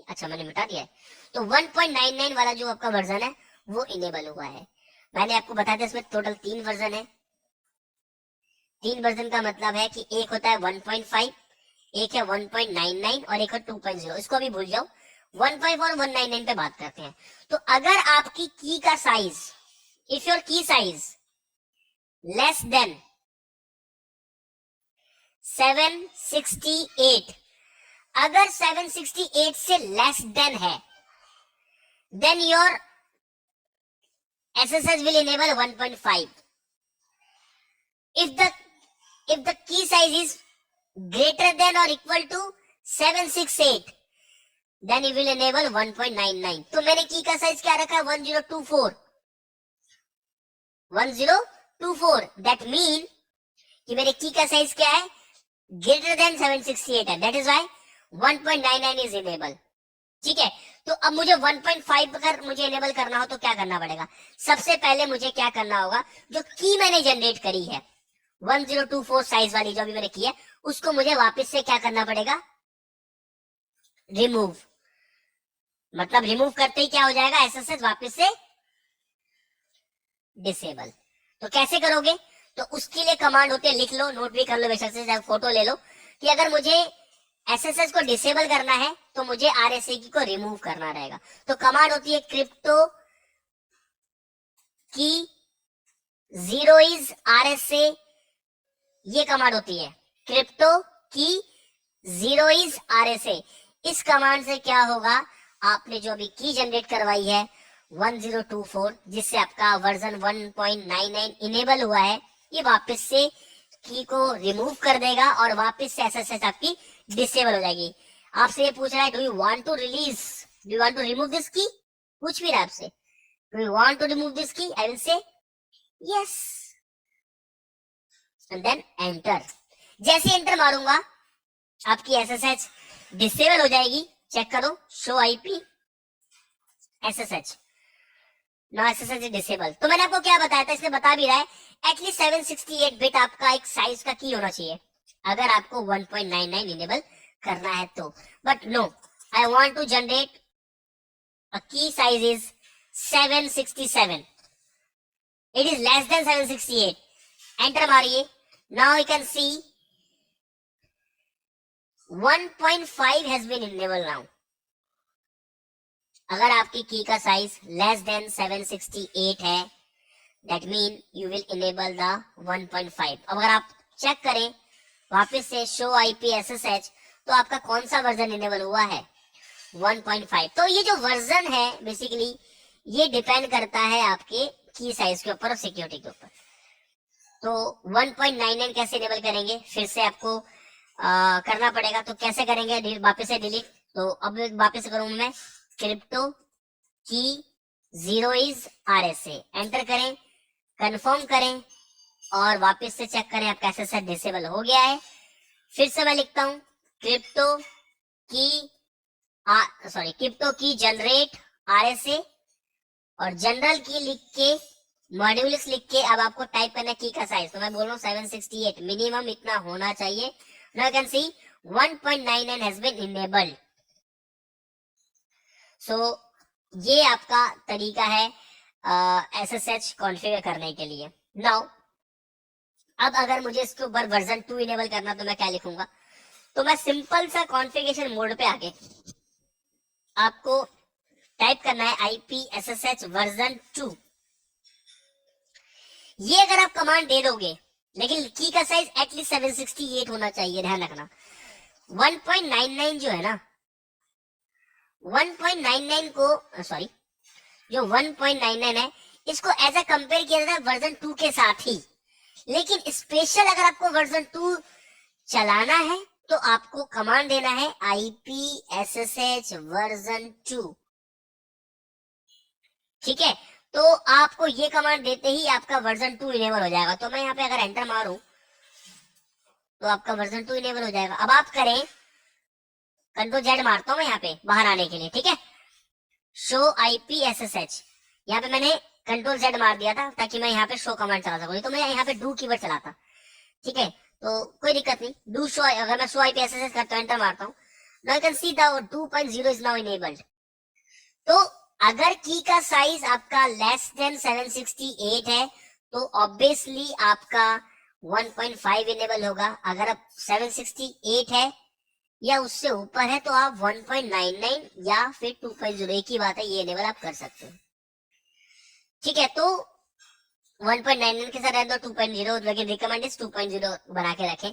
अच्छा मैंने मिटा दिया है, तो 1.99 वाला जो आपका वर्जन है वो इनेबल हुआ है। मैंने आपको बताया था इसमें टोटल 3 वर्जन है, 3 वर्जन का मतलब है कि एक होता है 1.5, एक है 1.99 और एक है 2.0, इसको अभी भूल जाओ, 1.5 और 199 पे बात करते हैं। तो अगर आपकी की का साइज, इफ योर की साइज लेस देन 768, अगर 768 से लेस देन है then your SSH will enable 1.5. If the key size is greater than or equal to 768, then you will enable 1.99. तो मैंने की का साइज क्या रखा है? 1024. That mean कि मेरे की का साइज क्या है? Greater than 768 है. That is why 1.99 is enable. ठीक है, तो अब मुझे 1.5 अगर मुझे एनेबल करना हो तो क्या करना पड़ेगा? सबसे पहले मुझे क्या करना होगा? जो की मैंने जनरेट करी है 1024 साइज वाली जो भी मैंने की है, उसको मुझे वापस से क्या करना पड़ेगा? रिमूव. मतलब रिमूव करते ही क्या हो जाएगा? एसएसएच वापस से डिसेबल. तो कैसे करोगे? तो उसके लिए कमांड होते हैं, लिख लो, नोट भी कर लो, बेशक से फोटो ले लो, कि अगर मुझे एसएसएच को डिसेबल करना है तो मुझे आरएसए की को रिमूव करना रहेगा. तो कमांड होती है क्रिप्टो की 0 इज आरएसए. ये कमांड होती है क्रिप्टो की 0 इज आरएसए. इस कमांड से क्या होगा? आपने जो अभी की जनरेट करवाई है 1024, जिससे आपका वर्जन 1.99 इनेबल हुआ है, ये वापस से की को रिमूव कर देगा और वापस से एसएसएच आपकी डिसेबल हो जाएगी. आपसे ये पूछ रहा है, do you want to remove this key? पूछ भी रहा है आपसे, do you want to remove this key? I will say yes and then enter. जैसे एंटर मारूंगा आपकी एसएसएच डिसेबल हो जाएगी. चेक करो, show IP SSH. Now SSH is disable. तो मैंने आपको क्या बताया था, इसमें बता भी रहा है, एटलीस्ट 768 बिट आपका एक साइज का की होना चाहिए अगर आपको 1.99 इनेबल करना है तो. But no, I want to generate a key size is 767. It is less than 768. Enter मारिए. Now you can see 1.5 has been enable now. अगर आपकी की का साइज लेस देन 768 है, that mean you will enable the 1.5. अब अगर आप check करें वापस से शो आईपी एसएसएच, तो आपका कौन सा वर्जन इनेबल हुआ है? 1.5. तो ये जो वर्जन है बेसिकली ये डिपेंड करता है आपके की साइज के ऊपर और सिक्योरिटी के ऊपर. तो 1.99 कैसे इनेबल करेंगे? फिर से आपको करना पड़ेगा. तो कैसे करेंगे? वापस से डिलीट. तो अब वापस से करूंगा मैं क्रिप्टो की 0 इज आरएसए. एंटर करें, कंफर्म करें और वापस से चेक करें आपका एसएसएच डिसेबल हो गया है. फिर से मैं लिखता हूं क्रिप्टो की जनरेट आरएसए और जनरल की लिख के मॉड्यूल्स लिख के अब आपको टाइप करना की का साइज. तो मैं बोल रहा हूँ 768 मिनिमम इतना होना चाहिए. Now you can see 1.99 has been enabled. So ये आपका तरीका है एसएसएच कॉन्फ़िगर करने के लिए. नाउ अब अगर मुझे इसके ऊपर वर्जन 2 इनेबल करना तो मैं क्या लिखूंगा? तो मैं सिंपल सा कॉन्फ़िगरेशन मोड पे आके आपको टाइप करना है IPSSH वर्जन 2. ये अगर आप कमांड दे दोगे, लेकिन की का साइज एटलीस्ट 768 होना चाहिए, ध्यान रखना. 1.99 जो है ना, 1.99 को सॉरी जो 1.99 है इसको एज अ कंपेयर किया जाता है वर्जन 2 के साथ ही. लेकिन स्पेशल अगर आपको वर्जन 2 चलाना है तो आपको कमांड देना है IPSSH वर्जन 2. ठीक है, तो आपको ये कमांड देते ही आपका वर्जन 2 इनेबल हो जाएगा. तो मैं यहाँ पे अगर एंटर मारूं तो आपका वर्जन 2 इनेबल हो जाएगा. अब आप करें, कंट्रोल जेड मारता हूं मैं यहाँ पे बाहर आने के लिए. ठीक है, शो IPSSH. यहाँ पे मैंने कंट्रोल जेड मार दिया था ताकि मैं यहाँ पे शो कमांड चला सकूं. तो मैं यहाँ पे डू कीवर्ड चलाता. ठीक है, तो कोई दिक्कत नहीं. डू शो, अगर मैं शो IPSSH करता हूँ, एंटर मारता हूँ, now you can see the 2.0 is now enabled. तो अगर की का साइज आपका लेस देन 768 है तो ऑब्वियसली आपका 1.5 इनेबल होगा. अगर आप 768 है या उससे ऊपर है तो आप 1.99 या फिर 2.0, एक ही बात है, ये इनेबल आप कर सकते हो. ठीक है, तो 1.99 के साथ रहने दो 2.0, लेकिन रिकमेंड इज 2.0 बना के रखें.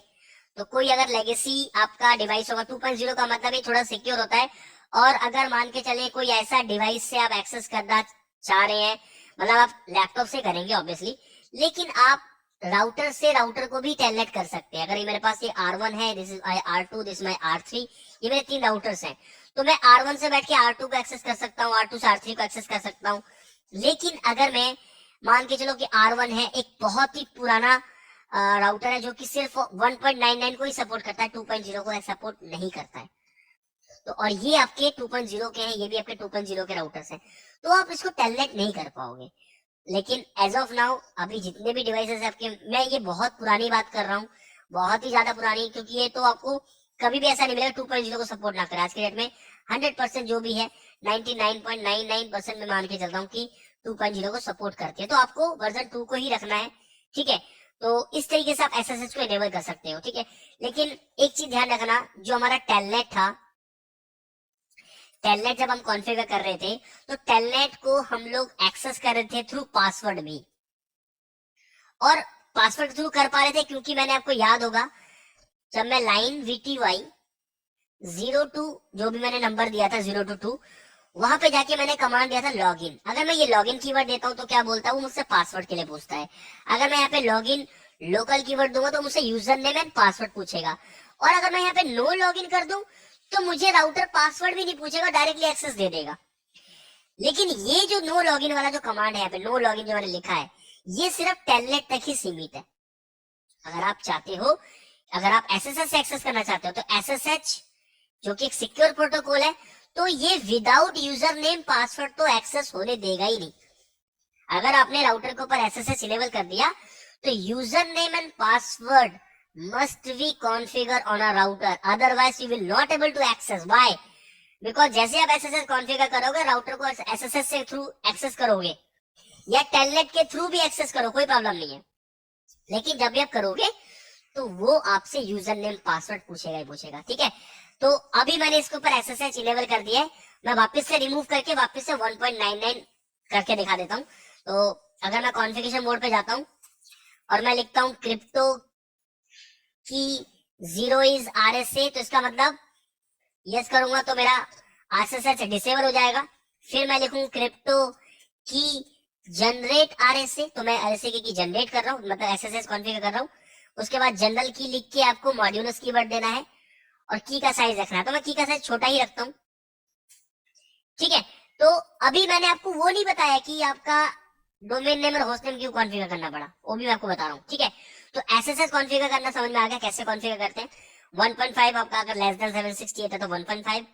तो कोई अगर लेगेसी आपका डिवाइस होगा, 2.0 का मतलब ये थोड़ा सिक्योर होता है और अगर मान के चले कोई ऐसा डिवाइस से आप एक्सेस करना चाह रहे हैं, मतलब आप लैपटॉप से करेंगे ऑब्वियसली, लेकिन आप राउटर से राउटर को भी टेलनेट कर सकते हैं। अगर ये मेरे पास ये R1 है, this is my R2, this my R3, ये मेरे 3 राउटर्स हैं, तो मैं R1 से बैठ के R2 को एक्सेस कर सकता हूँ, R2 से R3 को एक्सेस कर सकता हूँ। लेकिन अगर मैं मान के चलो कि R1 है, एक बहुत ही पुराना राउटर है जो कि सिर्फ 1.99 को ही सपोर्ट करता है, 2.0 को सपोर्ट नहीं करता है, तो और ये आपके 2.0 के हैं, ये भी आपके 2.0 के राउटर्स हैं, तो आप इसको टेलनेट नहीं कर पाओगे। लेकिन एज ऑफ नाउ अभी जितने भी डिवाइसेस है आपके, मैं ये बहुत पुरानी बात कर रहा हूँ, बहुत ही ज्यादा पुरानी, क्योंकि ये तो आपको कभी भी ऐसा नहीं मिलेगा 2.0 को सपोर्ट ना करे। आज के डेट में 100% जो भी है 99.99% में मान के चलता हूँ कि 2.0 को सपोर्ट करती है, तो आपको वर्जन 2 को ही रखना है, ठीक है। तो इस तरीके से आप एसएसएच को इनेबल कर सकते हो, ठीक है। लेकिन एक चीज ध्यान रखना, जो हमारा टेलनेट था, टेलनेट जब हम कॉन्फ़िगर कर रहे थे तो टेलनेट को हम लोग एक्सेस कर रहे थे थ्रू पासवर्ड भी, और पासवर्ड थ्रू कर पा रहे थे क्योंकि मैंने आपको याद होगा जब मैं लाइन VTY 02 जो भी मैंने नंबर दिया था 0 to 2, वहां पे जाके मैंने कमांड दिया था लॉगिन। अगर मैं ये लॉगिन कीवर्ड देता हूं तो क्या बोलता है, वो मुझसे पासवर्ड के लिए पूछता है। अगर मैं यहाँ पे लॉगिन लोकल कीवर्ड दूंगा तो मुझसे यूजर नेम एंड पासवर्ड पूछेगा, और अगर मैं यहाँ पे नो लॉगिन कर दूं तो मुझे राउटर पासवर्ड भी नहीं पूछेगा, डायरेक्टली एक्सेस दे देगा। लेकिन ये जो नो लॉगिन वाला जो कमांड है, यहाँ पे नो लॉगिन जो मैंने लिखा है, ये सिर्फ टेलनेट तक ही सीमित है। अगर आप चाहते हो, अगर आप एसएसएच से एक्सेस करना चाहते हो तो एसएसएच जो कि एक सिक्योर प्रोटोकॉल है, तो ये विदाउट यूजर नेम पासवर्ड तो एक्सेस होने देगा ही नहीं। अगर आपने राउटर के ऊपर एसएसएच इनेबल कर दिया तो user name and password must be configured on a router, otherwise you will not able to access. Why? Because जैसे आप SSH कॉन्फ़िगर करोगे, राउटर को SSH से थ्रू एक्सेस करोगे या टेलनेट के थ्रू भी एक्सेस करो, कोई प्रॉब्लम नहीं है। लेकिन जब भी आप करोगे तो वो आपसे यूजर नेम पासवर्ड पूछेगा ही पूछेगा, ठीक है। तो अभी मैंने इसके ऊपर SSH इनेबल कर दिया है, मैं वापस से रिमूव करके वापस से 1.99 करके दिखा देता हूँ। तो अगर मैं कॉन्फ़िगरेशन मोड पे जाता हूँ और मैं लिखता हूँ क्रिप्टो की 0 इज RSA, तो इसका मतलब यस करूंगा तो मेरा SSH डिसेबल हो जाएगा। फिर मैं लिखूंगा क्रिप्टो की जनरेट RSA, तो मैं RSA की जनरेट कर रहा हूँ, मतलब SSH कॉन्फ़िगर कर रहा हूँ। उसके बाद जनरल की लिख के आपको मॉड्यूलस कीवर्ड देना है और की का साइज रखना है, तो मैं की का साइज छोटा ही रखता हूँ, ठीक है। तो अभी मैंने आपको वो नहीं बताया कि आपका डोमेन नेम और होस्ट नेम क्यों कॉन्फ़िगर करना पड़ा, वो भी मैं आपको बता रहा हूँ, ठीक है। तो एसएसएच कॉन्फ़िगर करना समझ में आ गया, कैसे कॉन्फ़िगर करते हैं। 1.5 आपका अगर लेस देन 768 है तो 1.5,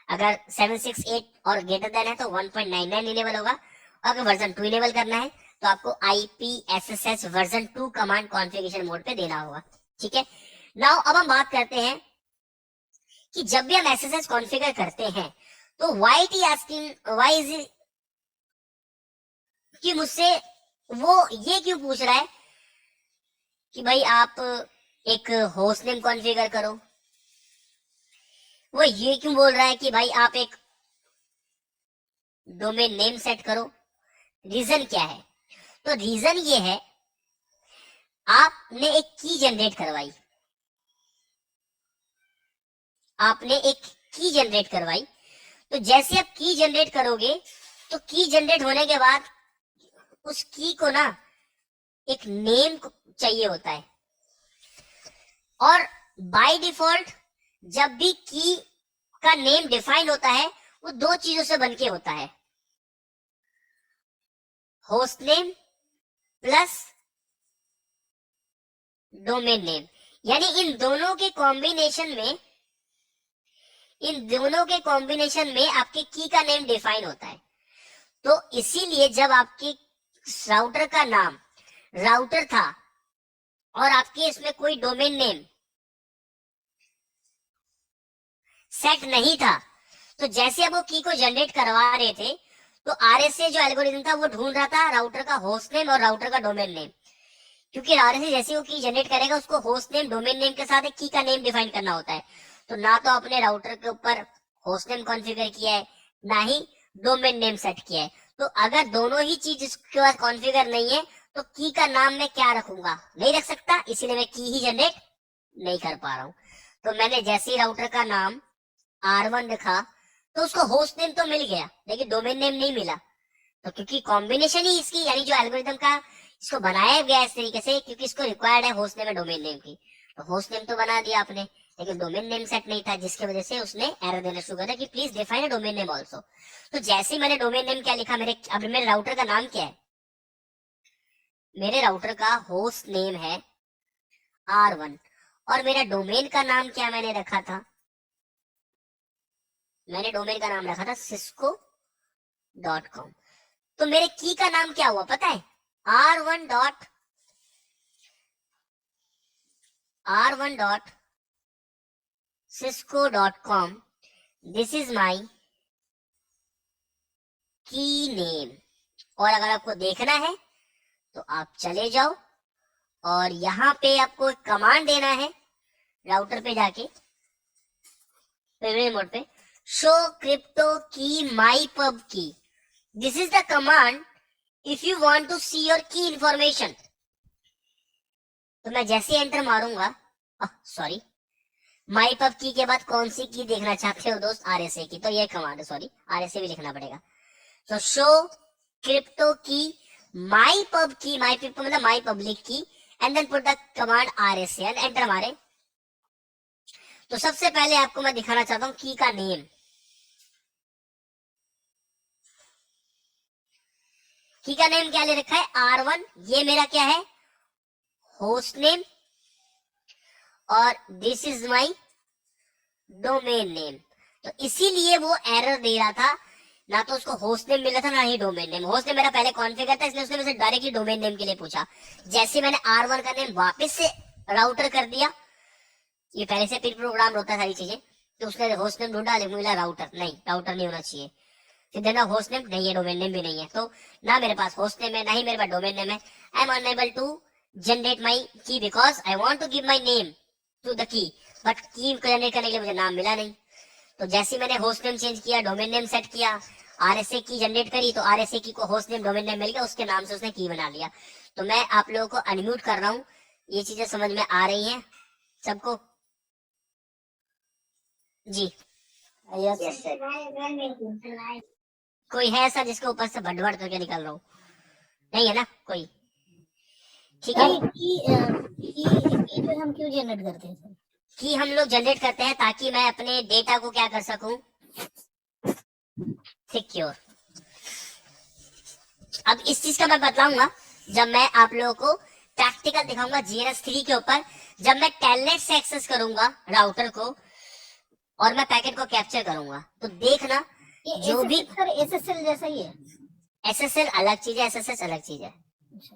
अगर 768 और ग्रेटर देन है तो 1.99 इनेबल होगा, और अगर वर्जन 2 इनेबल करना है तो आपको IPSSH version 2 command configuration mode पे देना होगा, ठीक है। नाउ अब हम बात करते हैं कि जब भी हम एसएसएच कॉन्फ़िगर करते हैं तो why it asking, why is it, कि मुझसे वो ये क्यों पूछ रहा है कि भाई आप एक होस्ट नेम कॉन्फ़िगर करो, वो ये क्यों बोल रहा है कि भाई आप एक डोमेन नेम सेट करो। रीजन क्या है, तो रीजन ये है, आपने एक की जनरेट करवाई, आपने एक की जनरेट करवाई, तो जैसे आप की जनरेट करोगे तो की जनरेट होने के बाद उस की को ना एक नेम चाहिए होता है, और बाय डिफॉल्ट जब भी की का नेम डिफाइन होता है वो 2 चीजों से बनके होता है, host name plus domain name. यानी इन दोनों के कॉम्बिनेशन में आपके की का नेम डिफाइन होता है। तो इसीलिए जब आपके राउटर का नाम राउटर था और आपके इसमें कोई डोमेन नेम सेट नहीं था, तो जैसे अब वो की को जनरेट करवा रहे थे तो RSA जो एल्गोरिथम था वो ढूंढ रहा था राउटर का होस्ट नेम और राउटर का डोमेन नेम, क्योंकि RSA जैसे वो की जनरेट करेगा उसको होस्ट नेम डोमेन नेम के साथ एक की का नेम डिफाइन करना होता है। तो ना तो अपने राउटर के ऊपर होस्ट नेम कॉन्फ़िगर किया है, ना ही डोमेन नेम सेट किया है। तो अगर दोनों ही चीज इसके पास कॉन्फ़िगर नहीं है तो की का नाम मैं क्या रखूंगा, नहीं रख सकता, इसीलिए मैं की ही जनरेट नहीं कर पा रहा हूं। तो मैंने जैसे ही राउटर का नाम R1 रखा तो उसको होस्ट नेम तो मिल गया लेकिन डोमेन नेम नहीं मिला। तो क्योंकि कॉम्बिनेशन ही इसकी, यानी जो एल्गोरिथम का इसको बनाया गया इस तरीके से, क्योंकि इसको रिक्वायर्ड है होस्ट नेम और डोमेन नेम की, तो होस्ट नेम तो बना दिया आपने लेकिन डोमेन नेम सेट नहीं था, जिसकी वजह से उसने एरर देना शुरू कर दिया कि please define a domain name also. तो जैसे ही मैंने डोमेन नेम क्या लिखा, मेरे राउटर का नाम क्या है, मेरे राउटर का होस्ट नेम है R1 और मेरा डोमेन का नाम क्या मैंने रखा था, मैंने डोमेन का नाम रखा था cisco.com। तो मेरे की का नाम क्या हुआ पता है, r1.cisco.com, दिस इज माई की नेम। और अगर आपको देखना है तो आप चले जाओ और यहाँ पे आपको एक कमांड देना है राउटर पे जाके प्रिविलेज मोड पे, show crypto key my pub key. This is the command if you want to see your key information. तो मैं जैसे एंटर मारूंगा, सॉरी, माई पब की के बाद कौन सी की देखना चाहते हो दोस्त, आरएसए की, तो ये कमांड है, सॉरी आरएसए भी लिखना पड़ेगा। तो show crypto key my pub की, माई पब मतलब my public key, and then put the command RSA and enter मारे। तो सबसे पहले आपको मैं दिखाना चाहता हूं की का नेम। की का नेम क्या ले रखा है, R1, ये मेरा क्या है होस्ट नेम, और this is my domain name. तो इसीलिए वो एरर दे रहा था, ना तो उसको होस्ट नेम मिला था ना ही डोमेन नेम। होस्ट नेम मेरा पहले कॉन्फ़िगर था, इसलिए उसने मुझे डायरेक्टली डोमेन नेम के लिए पूछा। जैसे मैंने R1 का नेम वापस से राउटर कर दिया, ये पहले से प्री प्रोग्राम होता है सारी चीजें, तो उसने होस्ट नेम ढूंढा लेकिन मिला राउटर, नहीं राउटर नहीं होना चाहिए। फिर देना होस्ट नेम नहीं है, डोमेन नेम भी नहीं है, तो ना मेरे पास होस्ट नेम है ना ही मेरे पास डोमेन नेम है। I am unable to generate my key because I want to give my name to the key, but key को जनरेट करने के लिए मुझे नाम मिला नहीं। तो जैसे मैंने होस्ट नेम चेंज किया, डोमेन नेम सेट किया, आरएसए की जनरेट करी, तो आरएसए की को होस्ट नेम डोमेन नेम मिल गया, उसके नाम से उसने की बना लिया। तो मैं आप लोगों को अनम्यूट कर रहा हूँ, ये चीजें समझ में आ रही हैं सबको? जी यस यस सर। कोई है ऐसा जिसके ऊपर से भटभट करके निकल रहा हूँ? नहीं है ना कोई? ठीक है। की जो हम क्यों जनरेट करते हैं सर? की हम लोग जनरेट करते हैं ताकि मैं अपने डेटा को क्या कर सकूं, सिक्योर। अब इस चीज का मैं बताऊंगा जब मैं आप लोगों को प्रैक्टिकल दिखाऊंगा GNS3 के ऊपर, जब मैं टेलनेट से एक्सेस करूंगा राउटर को और मैं पैकेट को कैप्चर करूंगा, तो देखना जो भी सर SSL जैसा ही है। SSL अलग चीज है, SSH अलग चीज है। अच्छा,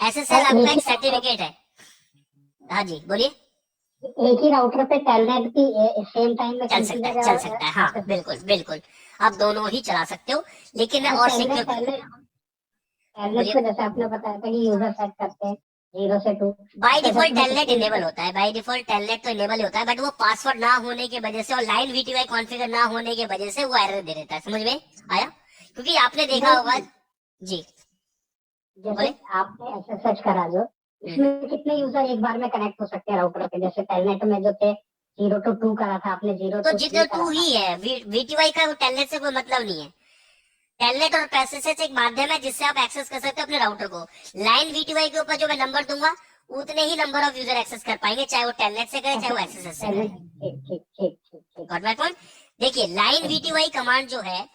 SSL आपका एक सर्टिफिकेट है। हाँ जी बोलिए। एक ही राउटर पे टेलनेट भी सेम टाइम में चल सकता है, चल सकता है, हाँ बिल्कुल बिल्कुल, आप दोनों ही चला सकते हो, लेकिन मैं और सिक्योर टेलनेट पे जैसे आपने बताया था कि यूजर सेट करते हैं 0 से 2, बाय डिफॉल्ट टेलनेट इनेबल होता है, बाय डिफॉल्ट टेलनेट तो इनेबल होता है, बट वो पासवर्ड ना होने की वजह से और लाइन VTY कॉन्फ़िगर ना होने की वजह से वो एरर दे देता है। समझ में आया? क्योंकि आपने देखा होगा जी, जैसे आपने SSH करा जो, इसमें कितने यूजर एक बार में कनेक्ट हो सकते हैं राउटर पे? जैसे टेलनेट में जो थे 0 to 2 करा था आपने, 0 तो to जितने 3 टू ही है, VTY का टेलनेट से कोई मतलब नहीं है। टेलनेट और SSH एक माध्यम है जिससे आप एक्सेस कर सकते हो अपने राउटर को। लाइन VTY के ऊपर जो मैं नंबर दूंगा उतने ही नंबर ऑफ यूजर एक्सेस कर पाएंगे, चाहे वो टेलनेट से करे चाहे वो SSH से करे। Got my point? देखिए लाइन VTY कमांड जो है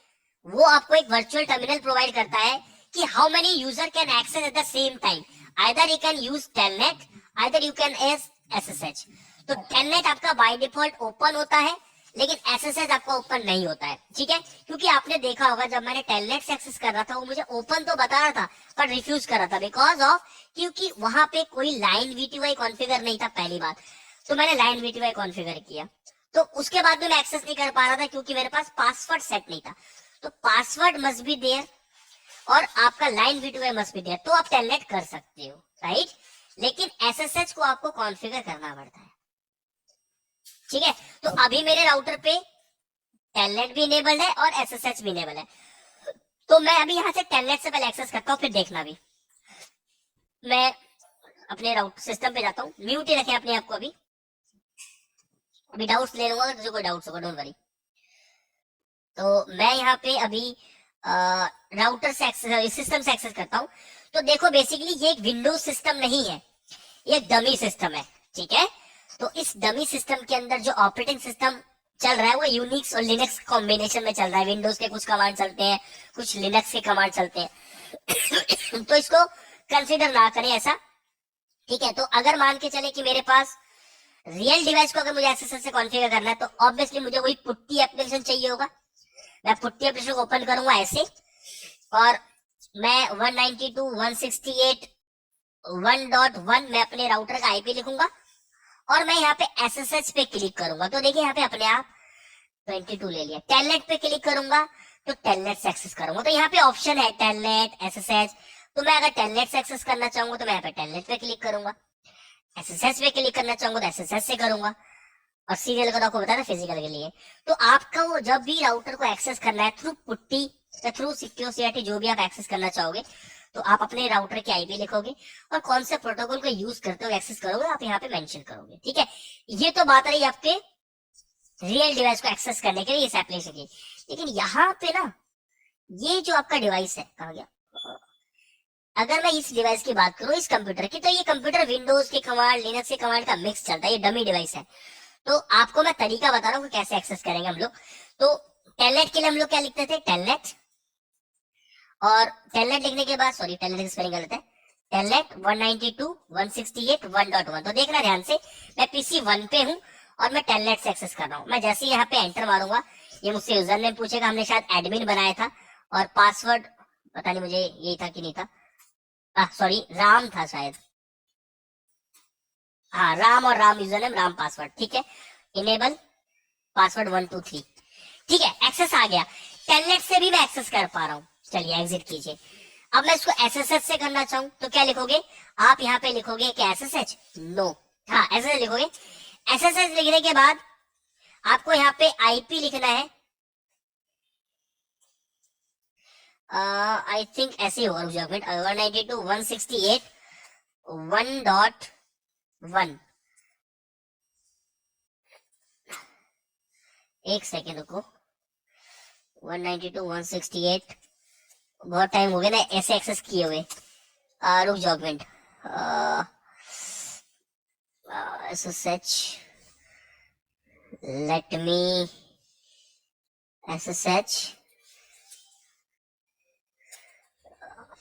वो आपको एक वर्चुअल टर्मिनल प्रोवाइड करता है कि how many user can access at the same time, either you can use telnet, either you can S SSH। तो टेलनेट आपका बाय डिफॉल्ट ओपन होता है लेकिन SSH आपका ओपन नहीं होता है, ठीक है? क्योंकि आपने देखा होगा जब मैंने टेलनेट से एक्सेस कर रहा था वो मुझे ओपन तो बता रहा था पर रिफ्यूज कर रहा था, बिकॉज ऑफ क्योंकि वहां पे कोई लाइन VTY कॉन्फ़िगर नहीं था पहली बात। तो मैंने लाइन VTY कॉन्फ़िगर किया, तो उसके बाद भी मैं एक्सेस नहीं कर पा रहा था क्योंकि मेरे पास पासवर्ड सेट नहीं था। तो पासवर्ड मस्ट बी देयर और आपका line VTY must be there, तो आप टेलनेट कर सकते हो, राइट? लेकिन SSH को आपको कॉन्फ़िगर करना पड़ता है, ठीक है? तो अभी मेरे राउटर पे टेलनेट भी इनेबल्ड है और SSH भी इनेबल है, तो मैं अभी यहाँ से टेलनेट से पहले एक्सेस करता हूँ, फिर देखना भी। मैं अपने राउट सिस्टम पे जाता हूँ, म्यूट ही रखें अपने आप को, अभी डाउट्स ले लूंगा अगर तुझे कोई डाउट्स होगा, डोंट वरी। तो मैं यहाँ पे अभी राउटर से एक्सेस, सिस्टम से एक्सेस करता हूँ। तो देखो बेसिकली ये एक विंडोज सिस्टम नहीं है, ये एक डमी सिस्टम है, ठीक है। तो इस डमी सिस्टम के अंदर जो ऑपरेटिंग सिस्टम चल रहा है वो यूनिक्स और लिनक्स कॉम्बिनेशन में चल रहा है। विंडोज के कुछ कमांड चलते हैं, कुछ लिनक्स के कमांड चलते हैं। तो इसको कंसीडर ना करें ऐसा, ठीक है। तो अगर मान के चले कि मेरे पास रियल डिवाइस को अगर मुझे एक्सेस से कॉन्फ़िगर करना है, तो ऑब्वियसली मुझे वही पुट्टी एप्लीकेशन चाहिए होगा। मैं पुट्टी एप्लीकेशन को ओपन करूंगा ऐसे, और मैं 192.168.1.1 मैं अपने राउटर का आईपी लिखूंगा, और मैं यहाँ पे एसएसएच पे क्लिक करूंगा। तो देखिए यहाँ पे अपने आप 22 ले लिया। टेलनेट पे क्लिक करूंगा तो टेलनेट से एक्सेस करूंगा। तो यहाँ पे ऑप्शन है टेलनेट, एसएसएच। तो मैं अगर टेलनेट से एक्सेस करना चाहूंगा तो मैं यहाँ पे टेलनेट पे क्लिक करूंगा, एसएसएच पे क्लिक करना चाहूंगा तो एसएसएच से करूंगा, और सीरियल का आपको बता रहा फिजिकल के लिए। तो आपका वो जब भी राउटर को एक्सेस करना है थ्रू पुट्टी या थ्रू सिक्योर सीआरटी, जो भी आप एक्सेस करना चाहोगे, तो आप अपने राउटर के आईपी लिखोगे और कौन से प्रोटोकॉल को यूज करते हो एक्सेस करोगे आप यहाँ पे मेंशन करोगे, ठीक है। ये तो बात रही आपके रियल डिवाइस को एक्सेस करने के लिए इस एप्लीकेशन की। लेकिन यहाँ पे ना, ये जो आपका डिवाइस है, कहा गया, अगर मैं इस डिवाइस की बात करूं, इस कंप्यूटर की, तो ये कंप्यूटर विंडोज के कमांड, लिनक्स के कमांड का मिक्स चलता है, ये डमी डिवाइस है। तो आपको मैं तरीका बता रहा हूँ कि कैसे एक्सेस करेंगे हम लोग। तो टेलनेट के लिए हम लोग क्या लिखते थे, टेलनेट, और टेलनेट लिखने के बाद, सॉरी टेलनेट स्पेलिंग गलत है, टेलनेट 192.168.1.1। तो देखना ध्यान से, मैं पीसी 1 पे हूँ और मैं टेलनेट से एक्सेस कर रहा हूँ। मैं जैसे ही यहाँ पे एंटर मारूंगा, ये मुझसे यूजर नेम पूछेगा, हमने शायद एडमिन बनाया था, और पासवर्ड पता नहीं मुझे यही था कि नहीं था, सॉरी राम था शायद, हाँ राम, और Ram user name, Ram password, ठीक है। इनेबल पासवर्ड 123, ठीक है। एक्सेस आ गया। टेलनेट से भी मैं एक्सेस कर पा रहा हूँ। चलिए एग्जिट कीजिए। अब मैं इसको एसएसएच से करना चाहूँ तो क्या लिखोगे आप, यहाँ पे लिखोगे कि एसएसएच, नो, हाँ एसएसएच लिखोगे। एसएसएच लिखने के बाद आपको यहाँ पे आईपी लिखना है, आई थिंक ऐसे ही होगा, 192.168.1.1। एक सेकेंड रुको, 192.168, बहुत टाइम हो गया ना ऐसे एक्सेस किए हुए। रुक जाओ minute, SSH, let me SSH,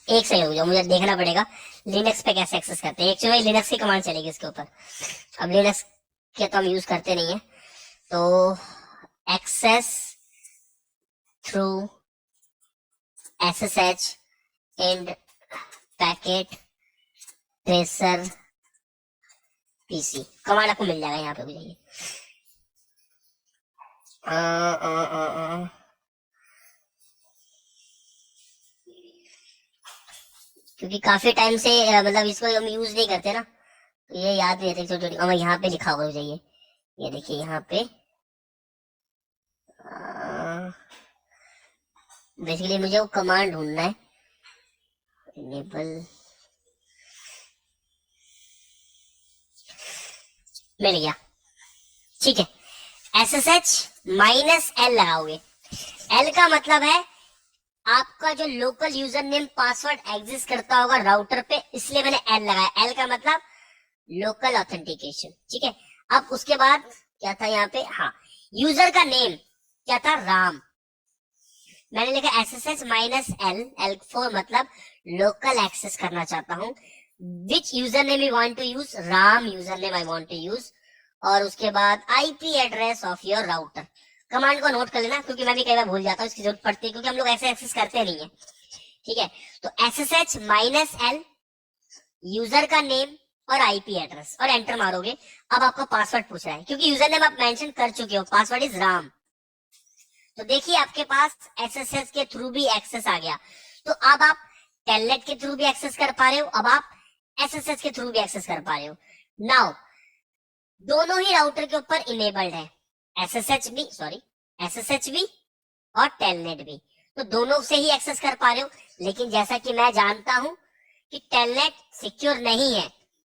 एक सेकंड रुक जाओ, मुझे देखना पड़ेगा लिनक्स पे कैसे एक्सेस करते हैं। एक्चुअली लिनक्स की कमांड चलेगी इसके ऊपर, अब लिनक्स के तो हम यूज करते नहीं है। तो access through SSH and packet tracer PC command आपको मिल जाएगा, यहाँ पे जाइए। क्योंकि काफी टाइम से मतलब इसको हम यूज नहीं करते ना, तो ये याद नहीं रहता छोटी छोटी। यहाँ पे लिखा हुआ जाइए, ये देखिए यहाँ पे बेसिकली मुझे वो कमांड ढूंढना है, इनेबल, मिल गया, ठीक है। SSH-L लगाओगे। L का मतलब है आपका जो local user name password exist करता होगा राउटर पे, इसलिए मैंने L लगाया। L का मतलब लोकल ऑथेंटिकेशन, ठीक है। अब उसके बाद क्या था यहाँ पे, हाँ यूजर का नेम क्या था, राम। मैंने लिखा SSH-L, L4 मतलब लोकल एक्सेस करना चाहता हूँ। Which user name you want to use, Ram user name I want to use. और उसके बाद IP address of your router. Command को नोट कर लेना, क्योंकि मैं भी कई बार भूल जाता हूँ, इसकी जरूरत पड़ती है, क्योंकि हम लोग ऐसे एक्सेस करते नहीं है, ठीक है। तो SSH-L, यूजर का नेम और आईपी एड्रेस, और एंटर मारोगे। अब आपका पासवर्ड पूछ रहा है, क्योंकि यूजर नेम आप मेंशन कर चुके हो, पासवर्ड इज राम। तो देखिए आपके पास SSH के थ्रू भी एक्सेस आ गया। तो अब आप टेलनेट के थ्रू भी एक्सेस कर पा रहे हो, अब आप SSH के थ्रू भी एक्सेस कर पा रहे हो। नाउ दोनों ही राउटर के ऊपर इनेबल्ड है, SSH भी और टेलनेट भी। तो दोनों से ही एक्सेस कर पा रहे हो। लेकिन जैसा कि मैं जानता हूं कि टेलनेट सिक्योर नहीं है,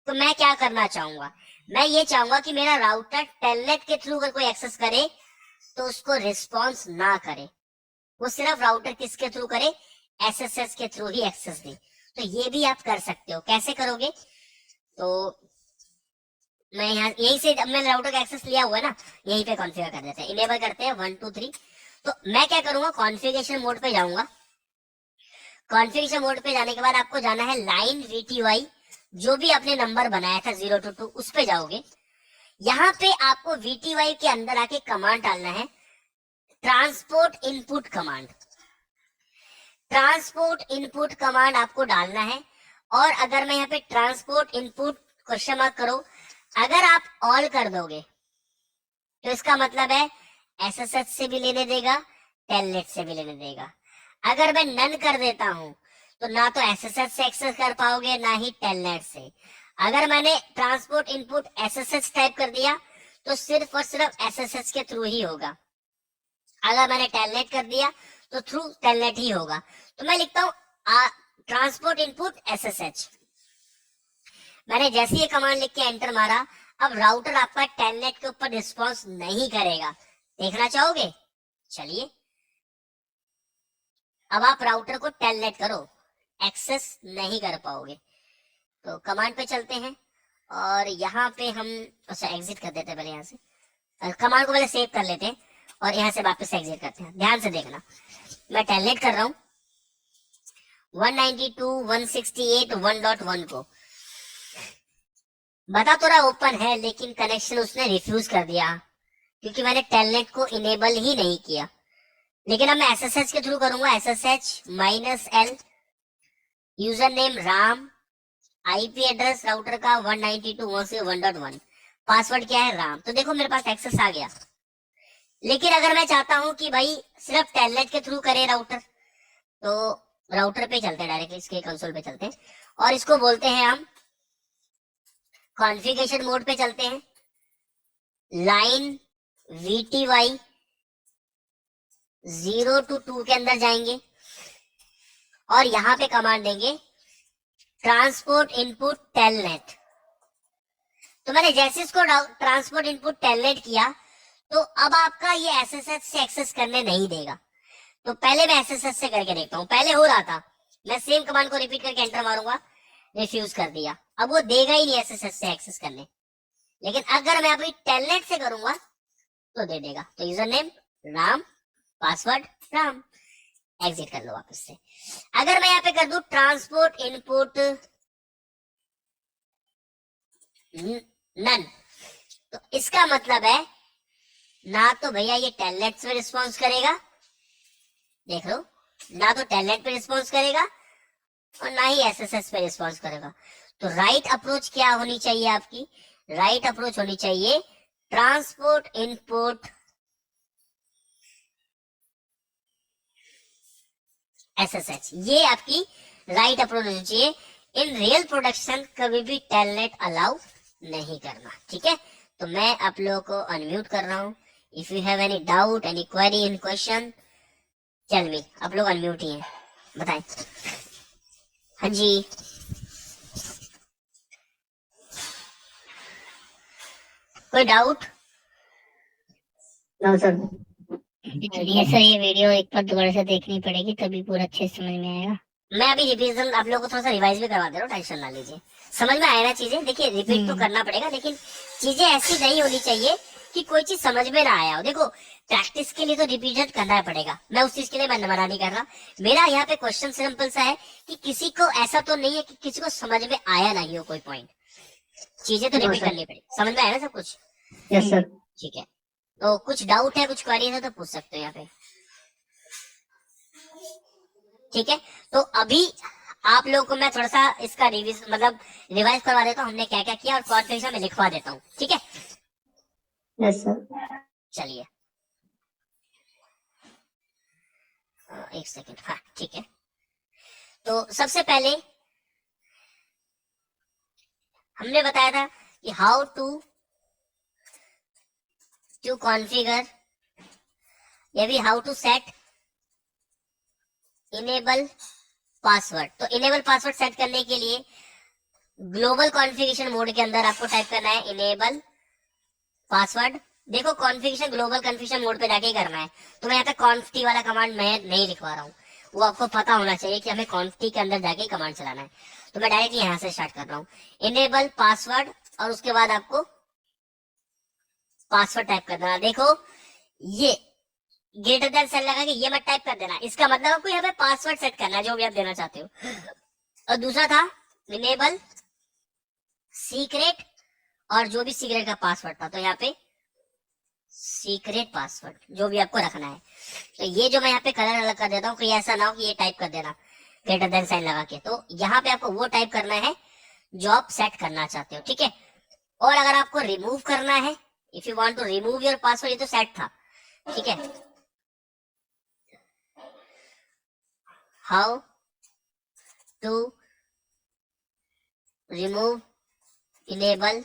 तो मैं क्या करना चाहूंगा, मैं ये चाहूंगा कि मेरा राउटर टेलनेट के थ्रू अगर कोई एक्सेस करे तो उसको रिस्पॉन्स ना करे। वो सिर्फ राउटर किसके थ्रू करे, एसएसएच के थ्रू ही एक्सेस दे। तो ये भी आप कर सकते हो। कैसे करोगे, तो मैं यहाँ यहीं से, अब मैंने राउटर का एक्सेस लिया हुआ है ना, यहीं पे कॉन्फ़िगर कर देते हैं, इनेबल करते हैं 1 2 3। तो मैं क्या करूंगा, कॉन्फ़िगरेशन मोड पे जाऊंगा। कॉन्फ़िगरेशन मोड पे जाने के बाद आपको जाना है लाइन VTY, जो भी आपने नंबर बनाया था 0 to 2, उस पे जाओगे। यहाँ पे आपको VTY के अंदर आके कमांड डालना है, transport input command. Transport input command आपको डालना है। और अगर मैं यहाँ पे ट्रांसपोर्ट इनपुट क्वेश्चन मार्क करो, अगर आप ऑल कर दोगे तो इसका मतलब है एसएसएच से भी लेने देगा, टेलनेट से भी लेने देगा। अगर मैं नन कर देता हूं तो ना तो एसएसएच से एक्सेस कर पाओगे, ना ही टेलनेट से। अगर मैंने ट्रांसपोर्ट इनपुट एसएसएच टाइप कर दिया तो सिर्फ और सिर्फ एसएसएच के थ्रू ही होगा। अगर मैंने टेलनेट कर दिया तो थ्रू टेलनेट ही होगा। तो मैं लिखता हूं ट्रांसपोर्ट इनपुट एसएसएच। मैंने जैसे ये कमांड लिख के एंटर मारा, अब राउटर आपका टेलनेट के ऊपर रिस्पॉन्स नहीं करेगा। देखना चाहोगे, चलिए अब आप राउटर को टेलनेट करो, एक्सेस नहीं कर पाओगे। तो कमांड पे चलते हैं और यहाँ पे हम अच्छा एग्जिट कर देते हैं पहले, यहाँ से कमांड को पहले सेव कर लेते हैं और यहाँ से वापस एग्जिट करते हैं। ध्यान से देखना, मैं टेलनेट कर रहा हूँ 192.168.1.1 को। बता तो रहा ओपन है, लेकिन कनेक्शन उसने रिफ्यूज कर दिया क्योंकि मैंने टेलनेट को इनेबल ही नहीं किया। लेकिन अब मैं एसएसएच के थ्रू करूंगा, SSH-L, user name Ram, IP address router का 192.168.1.1, पासवर्ड क्या है राम। तो देखो मेरे पास एक्सेस आ गया। लेकिन अगर मैं चाहता हूं कि भाई सिर्फ टेलनेट के थ्रू करे राउटर, तो राउटर पे चलते हैं, डायरेक्टली इसके कंसोल पे चलते हैं और इसको बोलते हैं हम कॉन्फ़िगरेशन मोड पे चलते हैं। लाइन VTY 0 to 2 के अंदर जाएंगे और यहां पे कमांड देंगे ट्रांसपोर्ट इनपुट टेलनेट। तो मैंने जैसे इसको ट्रांसपोर्ट इनपुट टेलनेट किया तो अब आपका ये एसएसएच से एक्सेस करने नहीं देगा। तो पहले मैं एसएसएच से करके देखता हूँ। पहले हो रहा था, मैं सेम कमांड को रिपीट करके एंटर मारूंगा, रिफ्यूज कर दिया। अब वो देगा ही नहीं एसएसएच से एक्सेस करने। लेकिन अगर मैं अभी टेलनेट से करूंगा तो दे देगा। तो user name Ram, password Ram, exit कर लो वापस से। अगर मैं यहाँ पे कर दूं ट्रांसपोर्ट इनपुट नन, तो इसका मतलब है ना तो भैया ये टेलनेट पे रिस्पॉन्स करेगा, देख लो, ना तो टेलनेट पे रिस्पॉन्स करेगा और ना ही एसएसएच पे रिस्पॉन्स करेगा। तो राइट अप्रोच क्या होनी चाहिए आपकी? राइट अप्रोच होनी चाहिए ट्रांसपोर्ट इनपुट एसएसएच। ये आपकी राइट अप्रोच होनी चाहिए। इन रियल प्रोडक्शन कभी भी टेलनेट अलाउ नहीं करना, ठीक है। तो मैं आप लोगों को अनम्यूट कर रहा हूं। If you have any doubt, any query in question, tell me. आप लोग अनम्यूट ही हैं, बताएं। हाँ जी, कोई डाउट? No sir. चलिए सर, ये वीडियो एक बार दोबारा से देखनी पड़ेगी तभी पूरा अच्छे से समझ में आएगा। मैं अभी रिवीजन आप लोगों को थोड़ा सा रिवाइज भी करवा दे रहा हूँ, टेंशन ना लीजिए। समझ में आया ना चीजें? देखिए रिपीट तो करना पड़ेगा, लेकिन चीजें ऐसी नहीं होनी चाहिए कि कोई चीज समझ में ना आया हो। देखो प्रैक्टिस के लिए तो रिपीट करना पड़ेगा, मैं उस चीज के लिए मैं मना नहीं कर रहा। मेरा यहाँ पे क्वेश्चन सिंपल सा है कि किसी को ऐसा तो नहीं है कि किसी को समझ में आया नहीं हो कोई पॉइंट। चीजें तो रिपीट करनी पड़ेगी। समझ में आया ना सब कुछ? Yes sir. ठीक है, तो कुछ डाउट है, कुछ क्वेरी है तो पूछ सकते हो यहाँ पे, ठीक है। तो अभी आप लोगों को मैं थोड़ा सा इसका रिवाइज करवा देता हूँ, हमने क्या क्या किया, और कॉन्फ़िगरेशन में लिखवा देता हूँ, ठीक है। Yes sir. चलिए एक सेकंड, हाँ ठीक है। तो सबसे पहले हमने बताया था कि हाउ टू कॉन्फ़िगर या भी how to set enable password. तो इनेबल पासवर्ड सेट करने के लिए ग्लोबल कॉन्फ़िगरेशन मोड के अंदर आपको टाइप करना है इनेबल पासवर्ड देखो कॉन्फ़िगरेशन ग्लोबल कॉन्फ़िगरेशन मोड पे जाके ही करना है, तो मैं यहाँ पे कॉन्फ्टी वाला कमांड मैं नहीं लिखवा रहा हूँ, वो आपको पता होना चाहिए कि हमें कॉन्फ्टी के अंदर जाके कमांड चलाना है। तो मैं डायरेक्टली यहाँ से स्टार्ट कर रहा हूँ, इनेबल पासवर्ड, और उसके बाद आपको पासवर्ड टाइप करना। देखो ये ग्रेटर देन साइन लगा के ये मत टाइप कर देना, इसका मतलब आपको यहाँ पे पासवर्ड सेट करना है जो भी आप देना चाहते हो। और दूसरा था इनेबल सीक्रेट, और जो भी सीक्रेट का पासवर्ड था, तो यहाँ पे सीक्रेट पासवर्ड जो भी आपको रखना है। तो ये जो मैं यहाँ पे कलर अलग कर देता हूँ, कहीं ऐसा ना हो कि ये टाइप कर देना ग्रेटर देन साइन लगा के, तो यहाँ पे आपको वो टाइप करना है जो आप सेट करना चाहते हो, ठीक है। और अगर आपको रिमूव करना है, if you want to remove your password, ये तो सेट था, ठीक है। How to remove enable